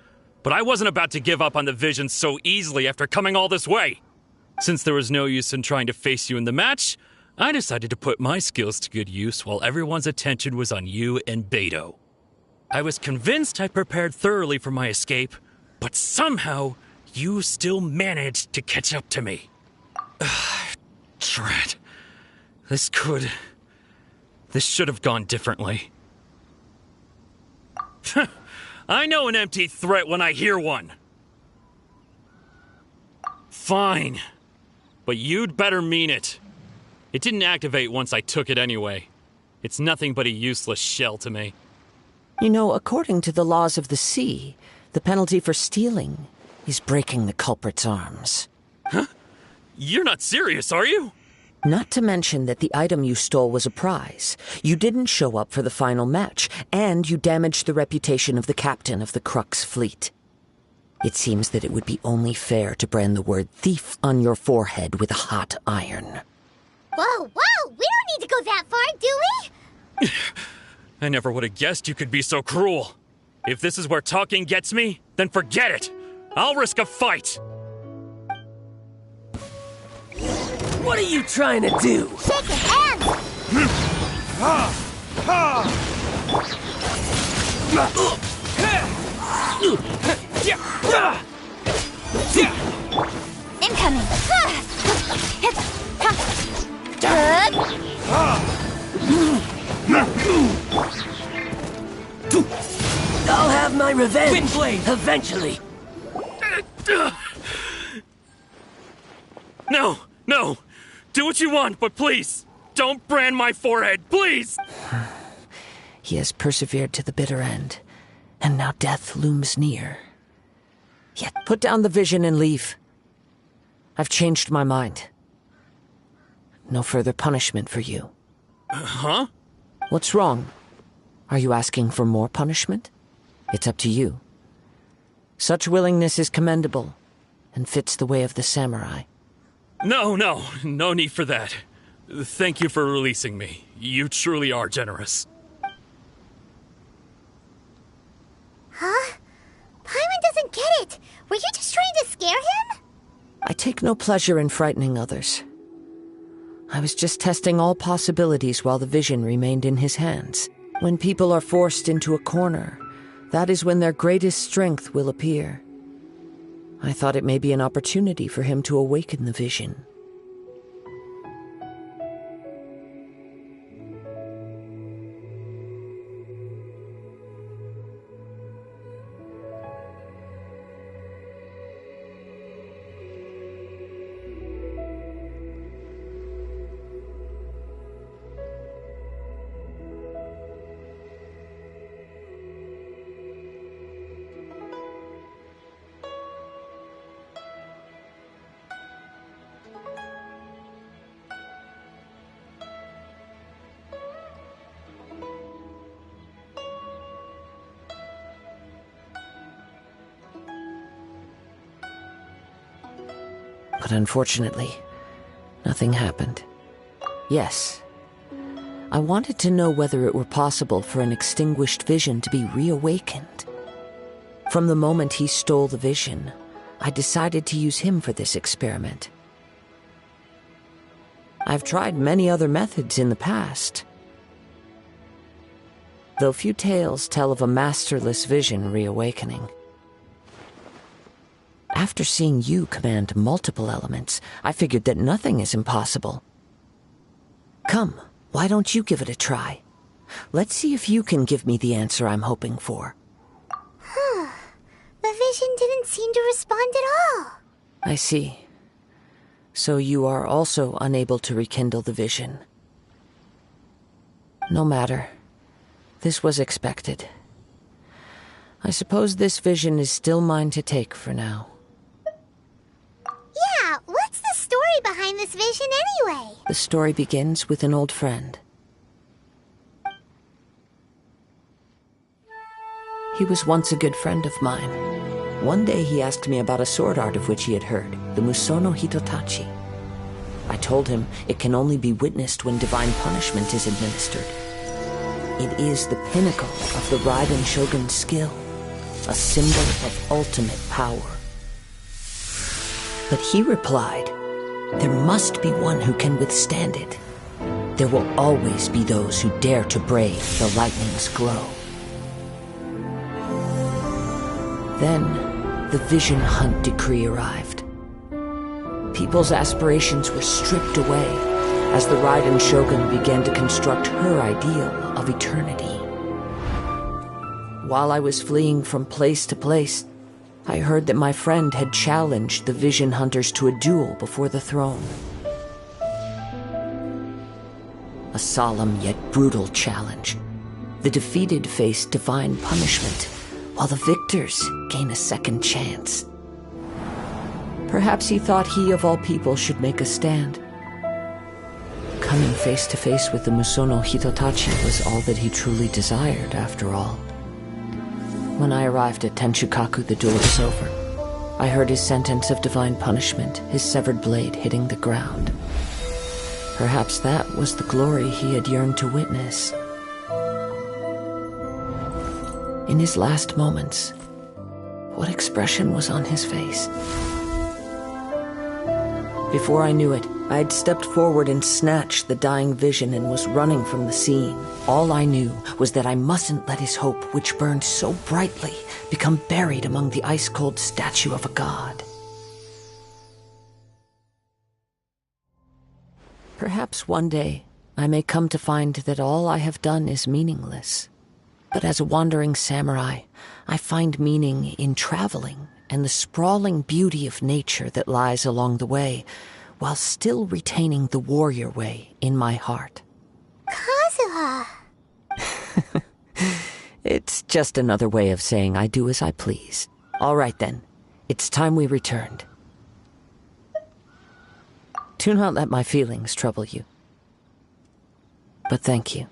Speaker 18: But I wasn't about to give up on the vision so easily after coming all this way. Since there was no use in trying to face you in the match, I decided to put my skills to good use while everyone's attention was on you and Beto. I was convinced I prepared thoroughly for my escape, but somehow you still managed to catch up to me. Drat. This should have gone differently. I know an empty threat when I hear one. Fine. But you'd better mean it. It didn't activate once I took it anyway. It's nothing but a useless shell to me.
Speaker 10: You know, according to the laws of the sea, the penalty for stealing is breaking the culprit's arms.
Speaker 18: Huh? You're not serious, are you?
Speaker 10: Not to mention that the item you stole was a prize. You didn't show up for the final match, and you damaged the reputation of the captain of the Crux fleet. It seems that it would be only fair to brand the word thief on your forehead with a hot iron.
Speaker 7: Whoa, whoa! We don't need to go that far, do we?
Speaker 18: I never would have guessed you could be so cruel. If this is where talking gets me, then forget it! I'll risk a fight!
Speaker 4: What are you trying to do?
Speaker 7: Shake his hands!
Speaker 1: Incoming!
Speaker 4: I'll have my revenge! Windblade! Eventually!
Speaker 18: No! No! Do what you want, but please! Don't brand my forehead, please!
Speaker 10: He has persevered to the bitter end, and now death looms near. Yet put down the vision and leave. I've changed my mind. No further punishment for you.
Speaker 18: Huh?
Speaker 10: What's wrong? Are you asking for more punishment? It's up to you. Such willingness is commendable, and fits the way of the samurai.
Speaker 18: No need for that. Thank you for releasing me. You truly are generous.
Speaker 7: Huh? Paimon doesn't get it. Were you just trying to scare him?
Speaker 10: I take no pleasure in frightening others. I was just testing all possibilities while the vision remained in his hands. When people are forced into a corner, that is when their greatest strength will appear. I thought it may be an opportunity for him to awaken the vision. But unfortunately, nothing happened. Yes, I wanted to know whether it were possible for an extinguished vision to be reawakened. From the moment he stole the vision, I decided to use him for this experiment. I've tried many other methods in the past, though few tales tell of a masterless vision reawakening. After seeing you command multiple elements, I figured that nothing is impossible. Come, why don't you give it a try? Let's see if you can give me the answer I'm hoping for.
Speaker 7: The vision didn't seem to respond at all.
Speaker 10: I see. So you are also unable to rekindle the vision. No matter. This was expected. I suppose this vision is still mine to take for now.
Speaker 7: Yeah, what's the story behind this vision anyway?
Speaker 10: The story begins with an old friend. He was once a good friend of mine. One day he asked me about a sword art of which he had heard, the Musono Hitotachi. I told him it can only be witnessed when divine punishment is administered. It is the pinnacle of the Raiden Shogun's skill, a symbol of ultimate power. But he replied, there must be one who can withstand it. There will always be those who dare to brave the lightning's glow. Then, the Vision Hunt decree arrived. People's aspirations were stripped away as the Raiden Shogun began to construct her ideal of eternity. While I was fleeing from place to place, I heard that my friend had challenged the Vision Hunters to a duel before the throne. A solemn yet brutal challenge. The defeated face divine punishment, while the victors gain a second chance. Perhaps he thought he of all people should make a stand. Coming face to face with the Musono Hitotachi was all that he truly desired, after all. When I arrived at Tenshukaku, the duel was over. I heard his sentence of divine punishment, his severed blade hitting the ground. Perhaps that was the glory he had yearned to witness. In his last moments, what expression was on his face? Before I knew it, I had stepped forward and snatched the dying vision and was running from the scene. All I knew was that I mustn't let his hope, which burned so brightly, become buried among the ice-cold statue of a god. Perhaps one day I may come to find that all I have done is meaningless. But as a wandering samurai, I find meaning in traveling and the sprawling beauty of nature that lies along the way, while still retaining the warrior way in my heart.
Speaker 7: Kazuha!
Speaker 10: It's just another way of saying I do as I please. All right then, it's time we returned. Do not let my feelings trouble you. But thank you.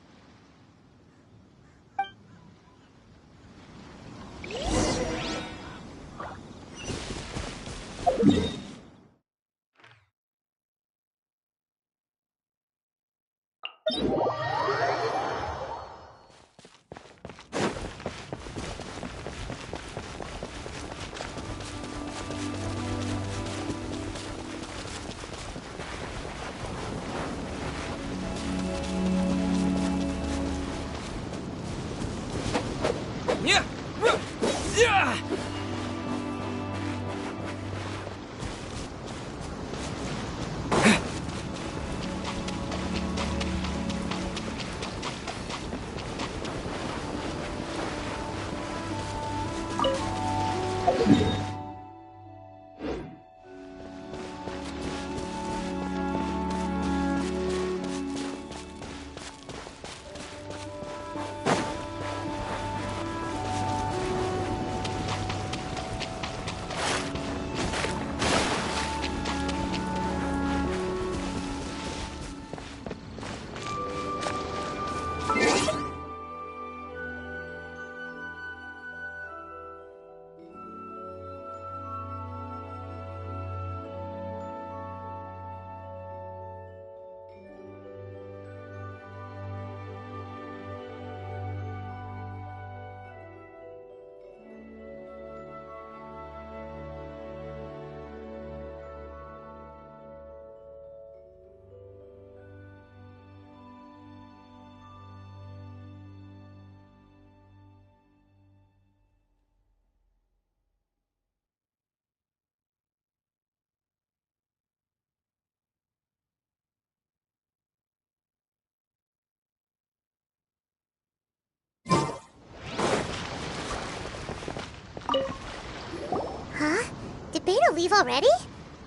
Speaker 7: Huh? Did Beta leave already?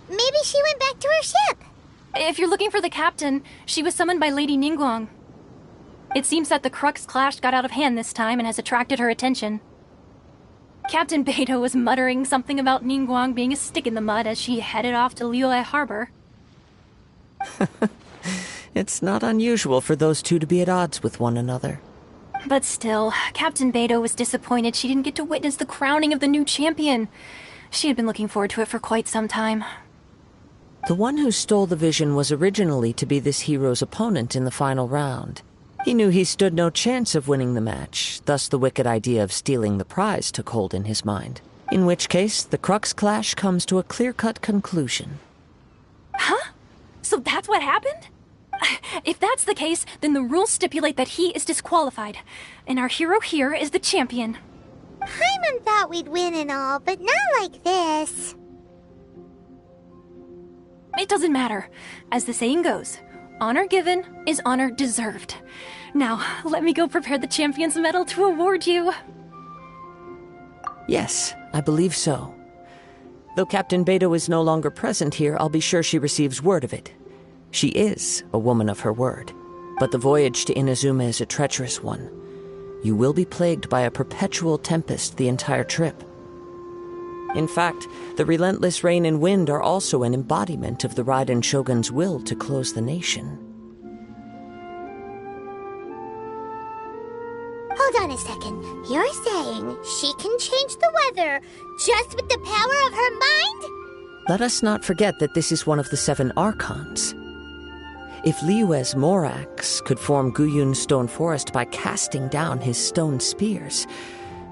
Speaker 7: Maybe she went back to her ship.
Speaker 16: If you're looking for the captain, she was summoned by Lady Ningguang. It seems that the Crux clash got out of hand this time and has attracted her attention. Captain Beto was muttering something about Ningguang being a stick in the mud as she headed off to Liyue Harbor.
Speaker 10: It's not unusual for those two to be at odds with one another.
Speaker 16: But still, Captain Beto was disappointed she didn't get to witness the crowning of the new champion. She had been looking forward to it for quite some time.
Speaker 10: The one who stole the vision was originally to be this hero's opponent in the final round. He knew he stood no chance of winning the match, thus the wicked idea of stealing the prize took hold in his mind. In which case, the Crux clash comes to a clear-cut conclusion.
Speaker 16: Huh? So that's what happened? If that's the case, then the rules stipulate that he is disqualified, and our hero here is the champion.
Speaker 7: Paimon thought we'd win and all, but not like this.
Speaker 16: It doesn't matter. As the saying goes, honor given is honor deserved. Now, let me go prepare the champion's medal to award you.
Speaker 10: Yes, I believe so. Though Captain Beto is no longer present here, I'll be sure she receives word of it. She is a woman of her word, but the voyage to Inazuma is a treacherous one. You will be plagued by a perpetual tempest the entire trip. In fact, the relentless rain and wind are also an embodiment of the Raiden Shogun's will to close the nation.
Speaker 7: Hold on a second. You're saying she can change the weather just with the power of her mind?
Speaker 10: Let us not forget that this is one of the 7 Archons. If Liyue's Morax could form Guyun's stone forest by casting down his stone spears,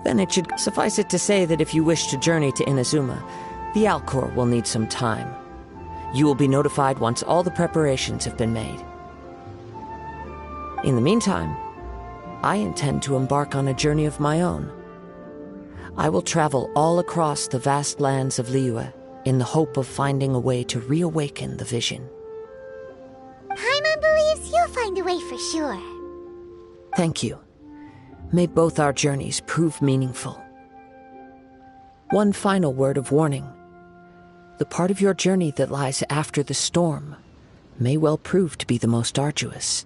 Speaker 10: Then it should suffice it to say that if you wish to journey to Inazuma, the Alcor will need some time. You will be notified once all the preparations have been made. In the meantime, I intend to embark on a journey of my own. I will travel all across the vast lands of Liyue in the hope of finding a way to reawaken the vision.
Speaker 7: Paimon believes you'll find a way for sure.
Speaker 10: Thank you. May both our journeys prove meaningful. One final word of warning. The part of your journey that lies after the storm may well prove to be the most arduous.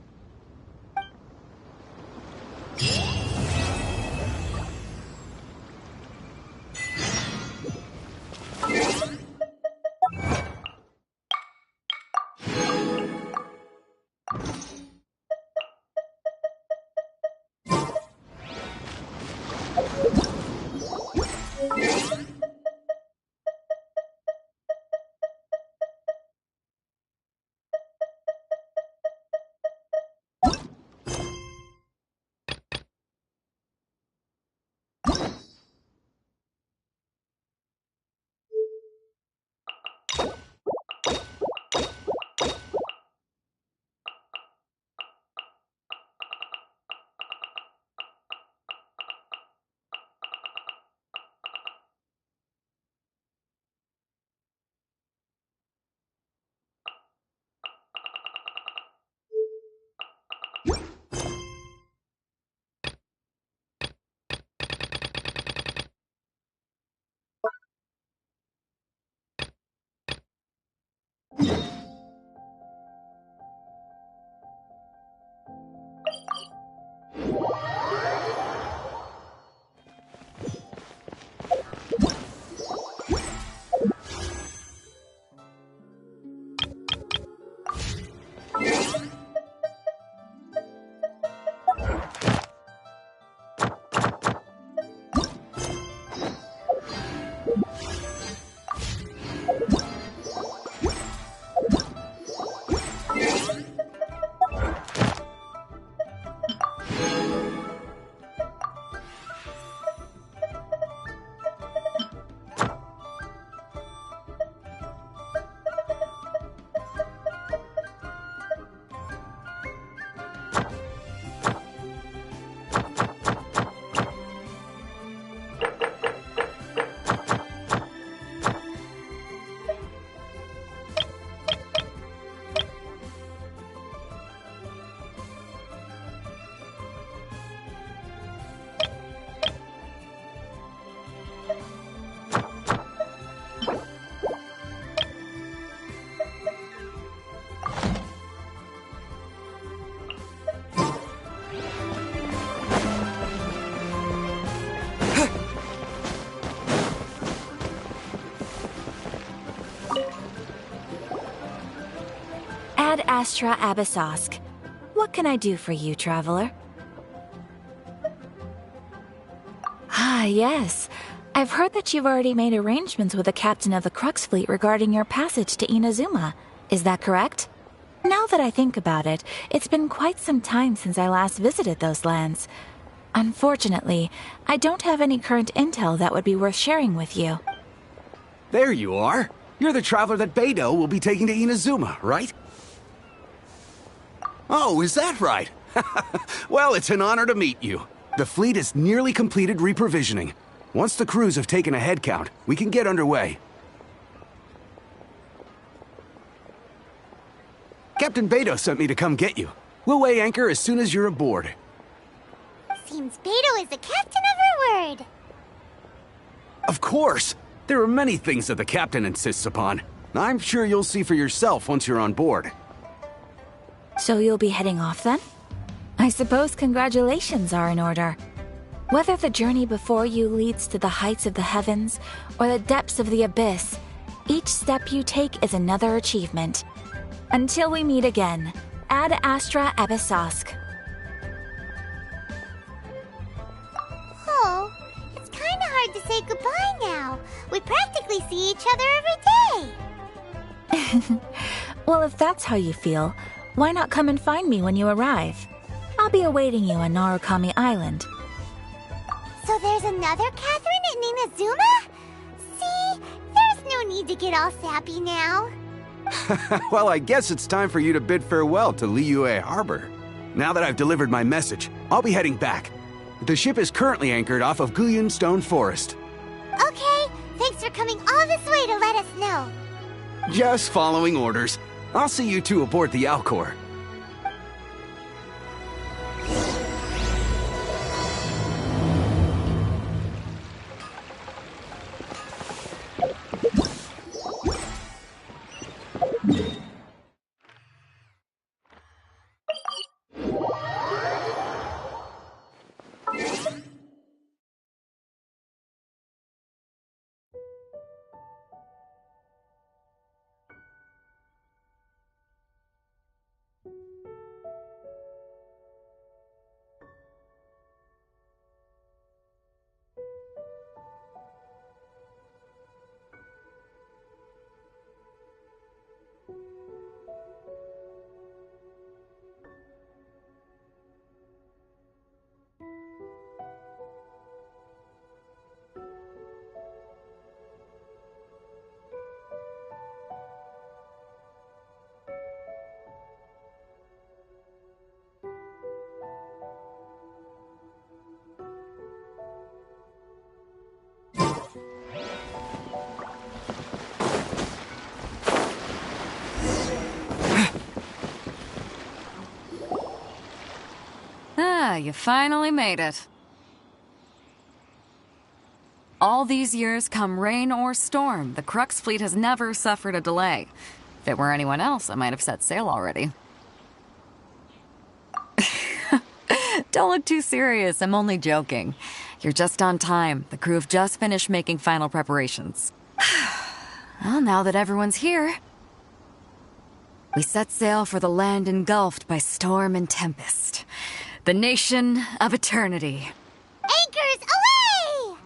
Speaker 19: Ad Astra Abyssosk. What can I do for you, traveler? Ah, yes. I've heard that you've already made arrangements with the captain of the Crux fleet regarding your passage to Inazuma. Is that correct? Now that I think about it, it's been quite some time since I last visited those lands. Unfortunately, I don't have any current intel that would be worth sharing with you.
Speaker 20: There you are. You're the traveler that Beidou will be taking to Inazuma, right? Oh, is that right? Well, it's an honor to meet you. The fleet has nearly completed reprovisioning. Once the crews have taken a head count, we can get underway. Captain Beidou sent me to come get you. We'll weigh anchor as soon as you're aboard.
Speaker 7: Seems Beidou is the captain of her word.
Speaker 20: Of course! There are many things that the captain insists upon. I'm sure you'll see for yourself once you're on board.
Speaker 19: So you'll be heading off then? I suppose congratulations are in order. Whether the journey before you leads to the heights of the heavens or the depths of the abyss, each step you take is another achievement. Until we meet again, Ad Astra Abyssosk.
Speaker 7: Oh, it's kinda hard to say goodbye now. We practically see each other every day.
Speaker 19: Well, if that's how you feel, why not come and find me when you arrive? I'll be awaiting you on Narukami Island.
Speaker 7: So there's another Catherine in Inazuma? See? There's no need to get all sappy now.
Speaker 20: Well, I guess it's time for you to bid farewell to Liyue Harbor. Now that I've delivered my message, I'll be heading back. The ship is currently anchored off of Guyun Stone Forest.
Speaker 7: Okay, thanks for coming all this way to let us know.
Speaker 20: Just following orders. I'll see you two aboard the Alcor.
Speaker 9: You finally made it. All these years, come rain or storm, the Crux fleet has never suffered a delay. If it were anyone else, I might have set sail already. Don't look too serious, I'm only joking. You're just on time. The crew have just finished making final preparations. Well, now that everyone's here, we set sail for the land engulfed by storm and tempest. The nation of eternity.
Speaker 7: Anchors away!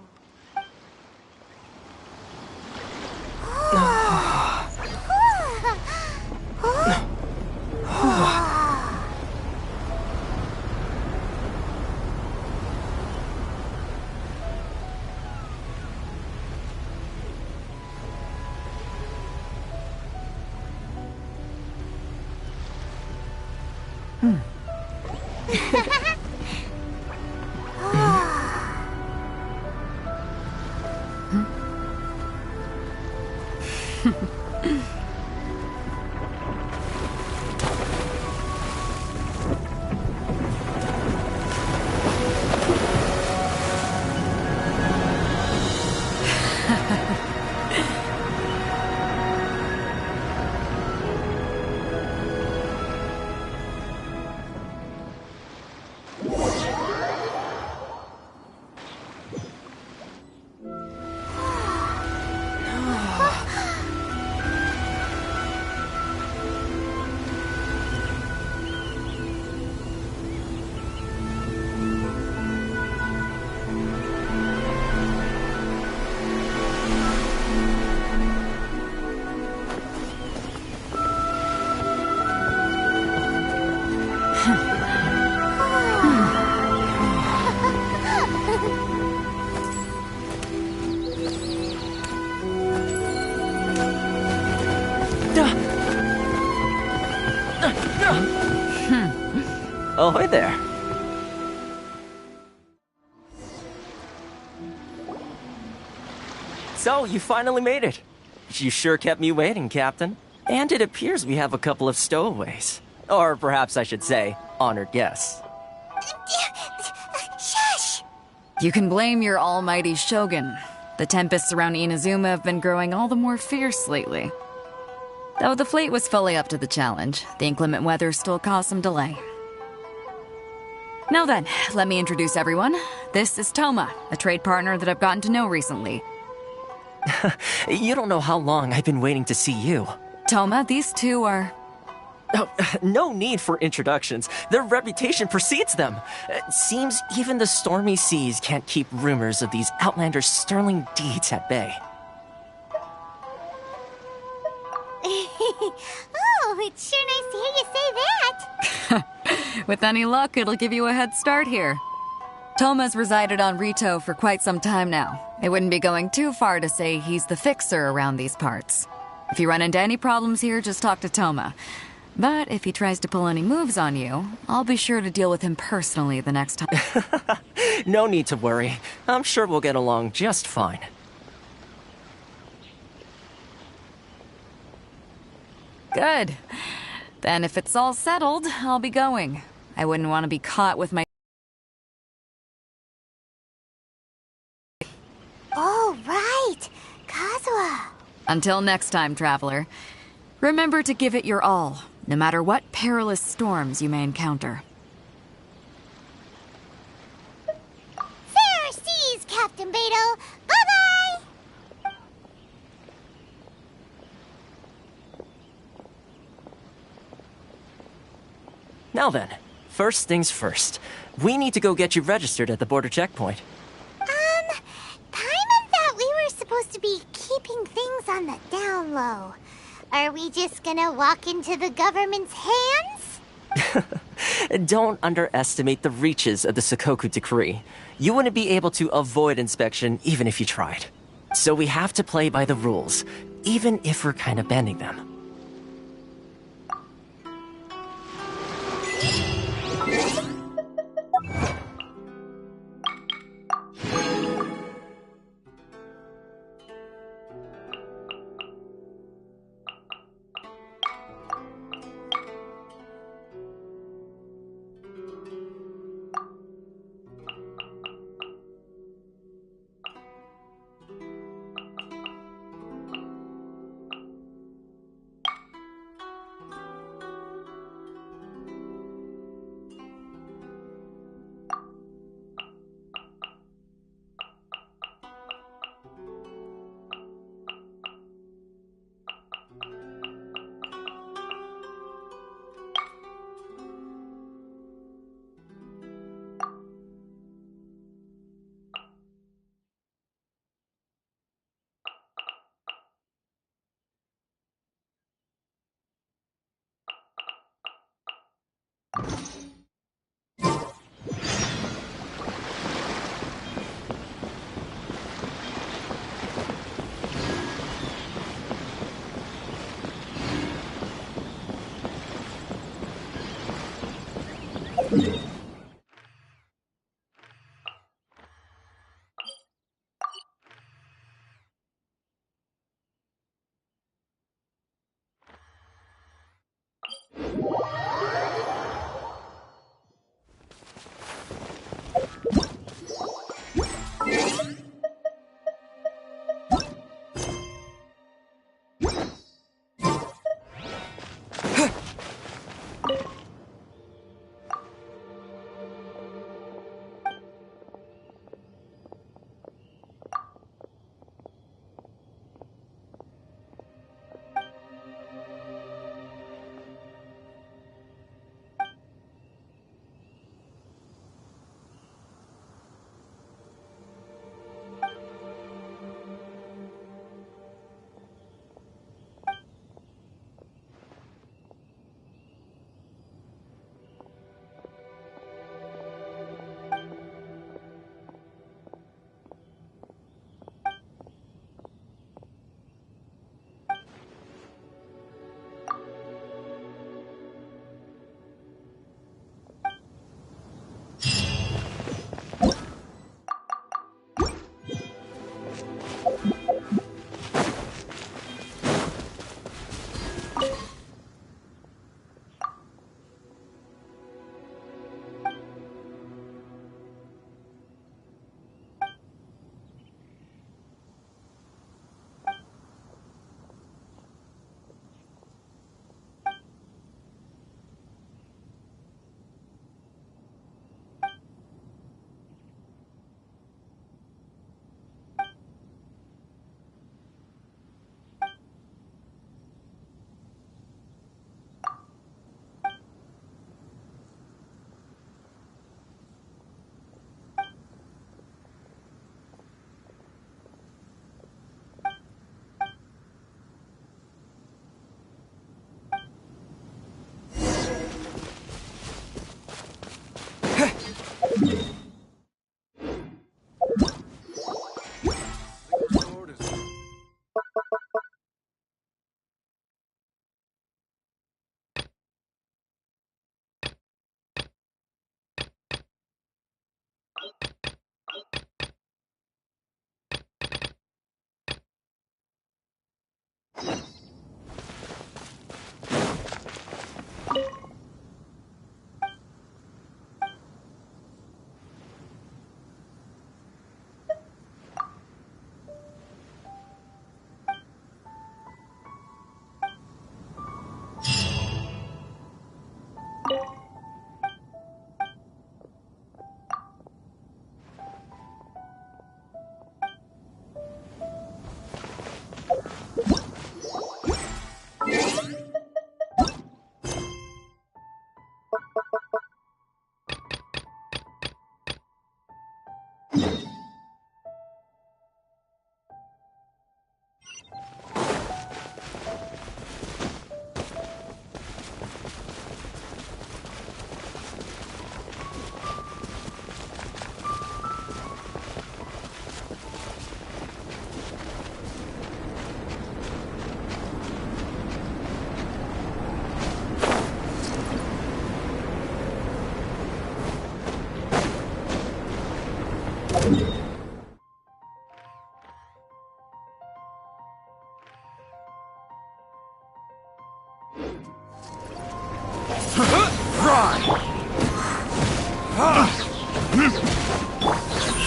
Speaker 21: Ahoy there. So, you finally made it. You sure kept me waiting, Captain. And it appears we have a couple of stowaways. Or perhaps I should say, honored guests.
Speaker 7: Shush!
Speaker 9: You can blame your almighty Shogun. The tempests around Inazuma have been growing all the more fierce lately. Though the fleet was fully up to the challenge, the inclement weather still caused some delay. Now then, let me introduce everyone. This is Toma, a trade partner that I've gotten to know recently.
Speaker 21: You don't know how long I've been waiting to see you.
Speaker 9: Toma, these two are...
Speaker 21: Oh, no need for introductions. Their reputation precedes them. Seems even the stormy seas can't keep rumors of these outlanders' sterling deeds at bay.
Speaker 7: Oh, it's sure nice to hear you say that.
Speaker 9: With any luck, it'll give you a head start here. Toma's resided on Rito for quite some time now. It wouldn't be going too far to say he's the fixer around these parts. If you run into any problems here, just talk to Toma. But if he tries to pull any moves on you, I'll be sure to deal with him personally the next time.
Speaker 21: No need to worry. I'm sure we'll get along just fine.
Speaker 9: Good. Then if it's all settled, I'll be going. I wouldn't want to be caught with my...
Speaker 7: Oh, right! Kazuha!
Speaker 9: Until next time, traveler. Remember to give it your all, no matter what perilous storms you may encounter.
Speaker 7: Fair seas, Captain Beidou! Bye-bye!
Speaker 21: Now then, first things first. We need to go get you registered at the border checkpoint.
Speaker 7: Paimon thought we were supposed to be keeping things on the down low. Are we just gonna walk into the government's hands?
Speaker 21: Don't underestimate the reaches of the Sakoku Decree. You wouldn't be able to avoid inspection even if you tried. So we have to play by the rules, even if we're kind of bending them.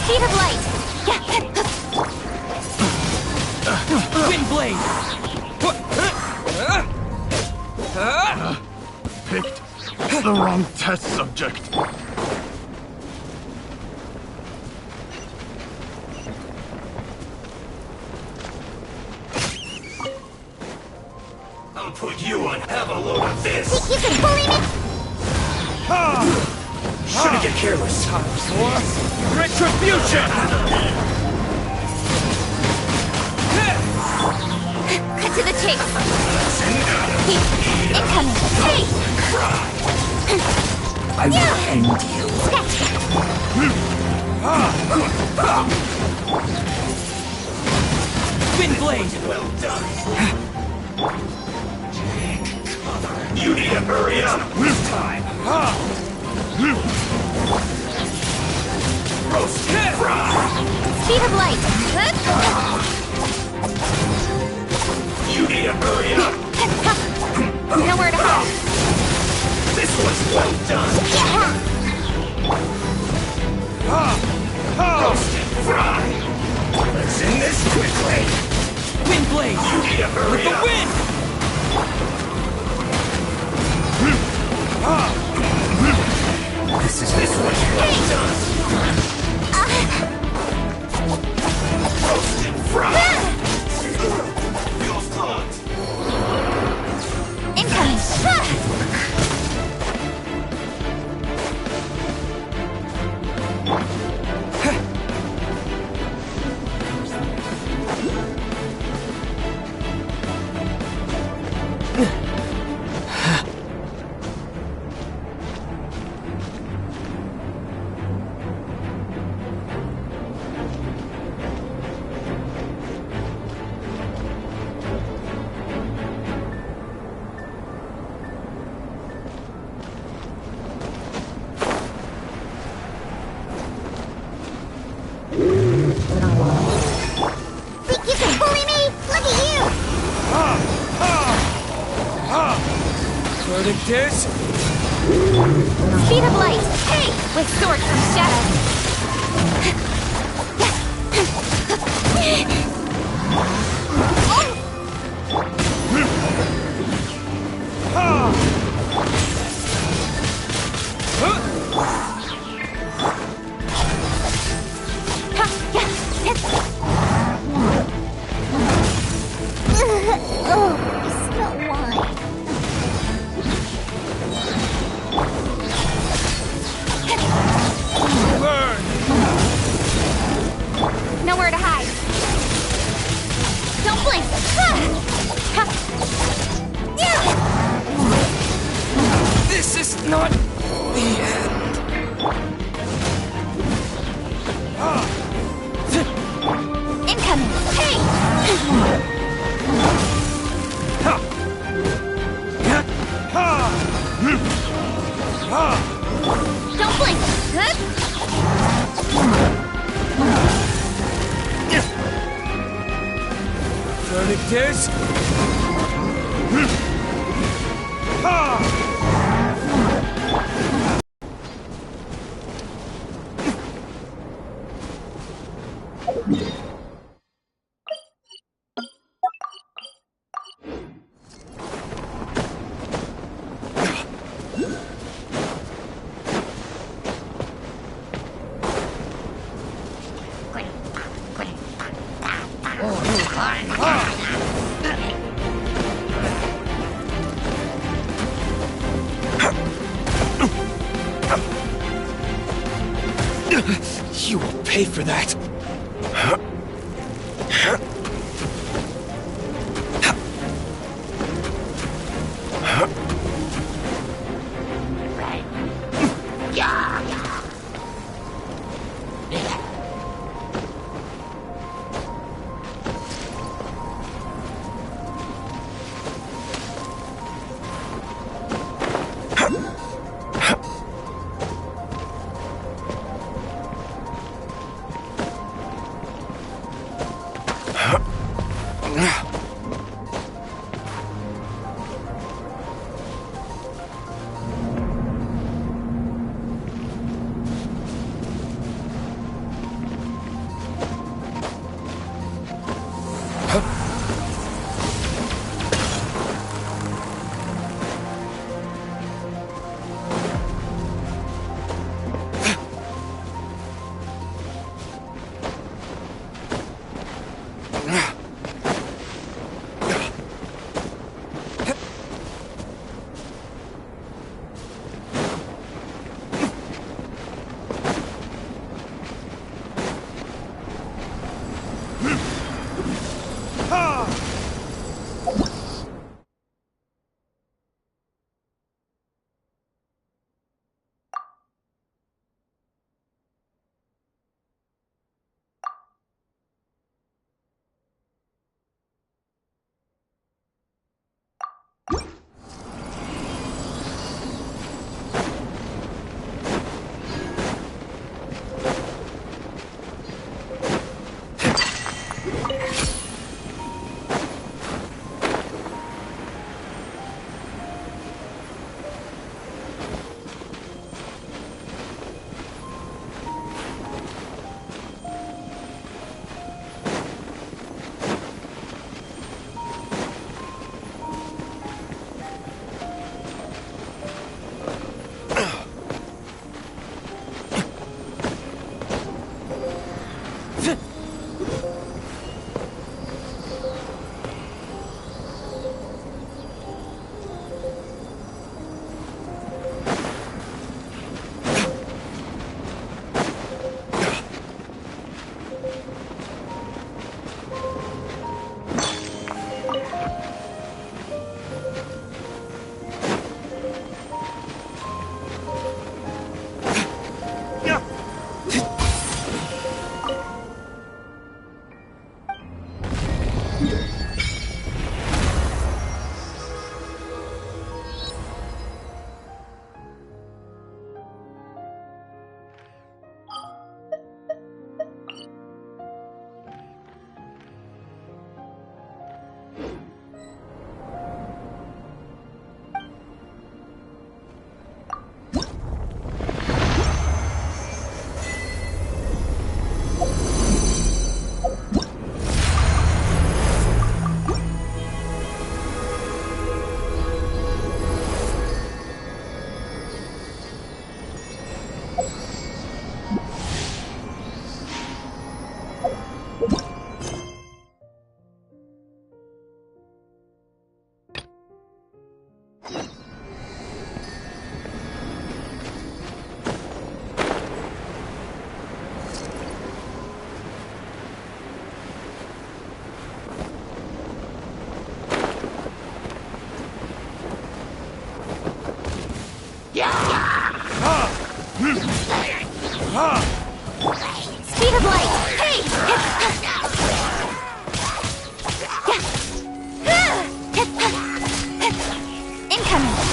Speaker 1: Speed of light!
Speaker 4: Wind blade!
Speaker 2: Picked the wrong test subject.
Speaker 6: I'll put you on have a load of this.
Speaker 7: Think you can bully me?
Speaker 6: Shouldn't get careless.
Speaker 4: Time for retribution!
Speaker 1: Cut to the chase! Incoming! Hey!
Speaker 6: I will end you.
Speaker 4: Wind blade!
Speaker 6: Well done. You need to hurry up this time. Roast and fry.
Speaker 1: Speed of light!
Speaker 6: You need to hurry up.
Speaker 1: Nowhere to hide.
Speaker 6: This was well done. Roast and fry. Let's end this quickly.
Speaker 4: Wind blade!
Speaker 6: You need to hurry
Speaker 4: With the
Speaker 6: up.
Speaker 4: wind!
Speaker 6: This was well done. Roast and fry. Feels hot.
Speaker 1: Incoming!
Speaker 7: Think you can bully me? Look at you!
Speaker 4: Verdict is...
Speaker 1: Speed of light! Hey! With sword comes shadow!
Speaker 7: Oh, I smell wine.
Speaker 4: Burn!
Speaker 1: Nowhere to hide! Don't blink!
Speaker 4: This is not the end.
Speaker 1: Incoming! Hey! Don't blink!
Speaker 4: Verdict is... You will pay for that.
Speaker 5: Speed of light! Hey! Incoming!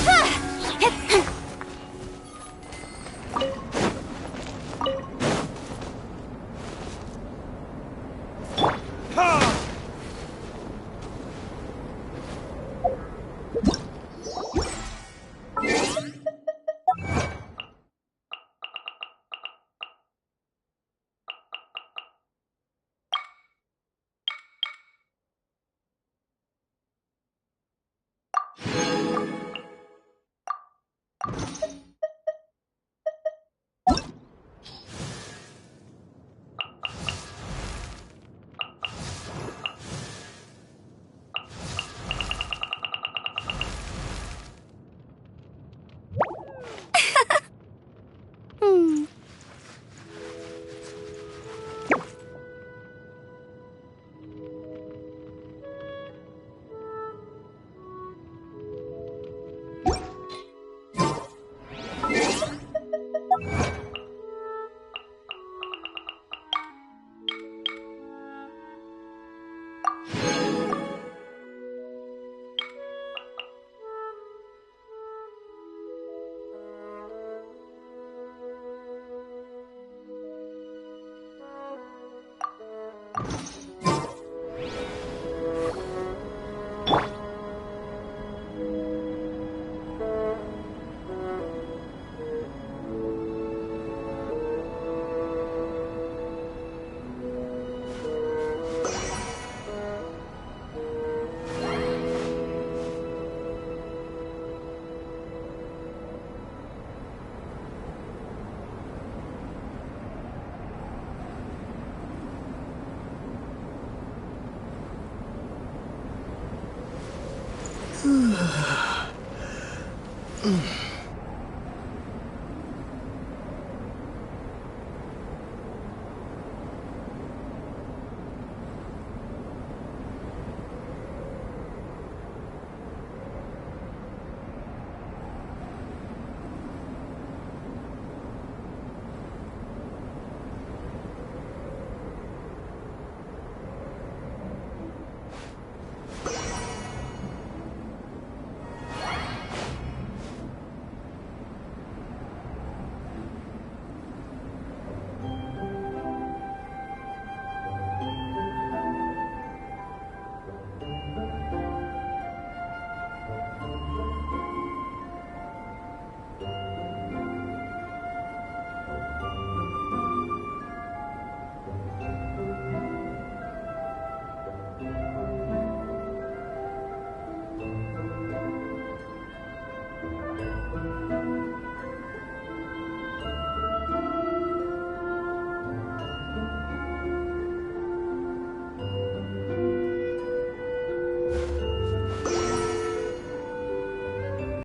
Speaker 4: Mm.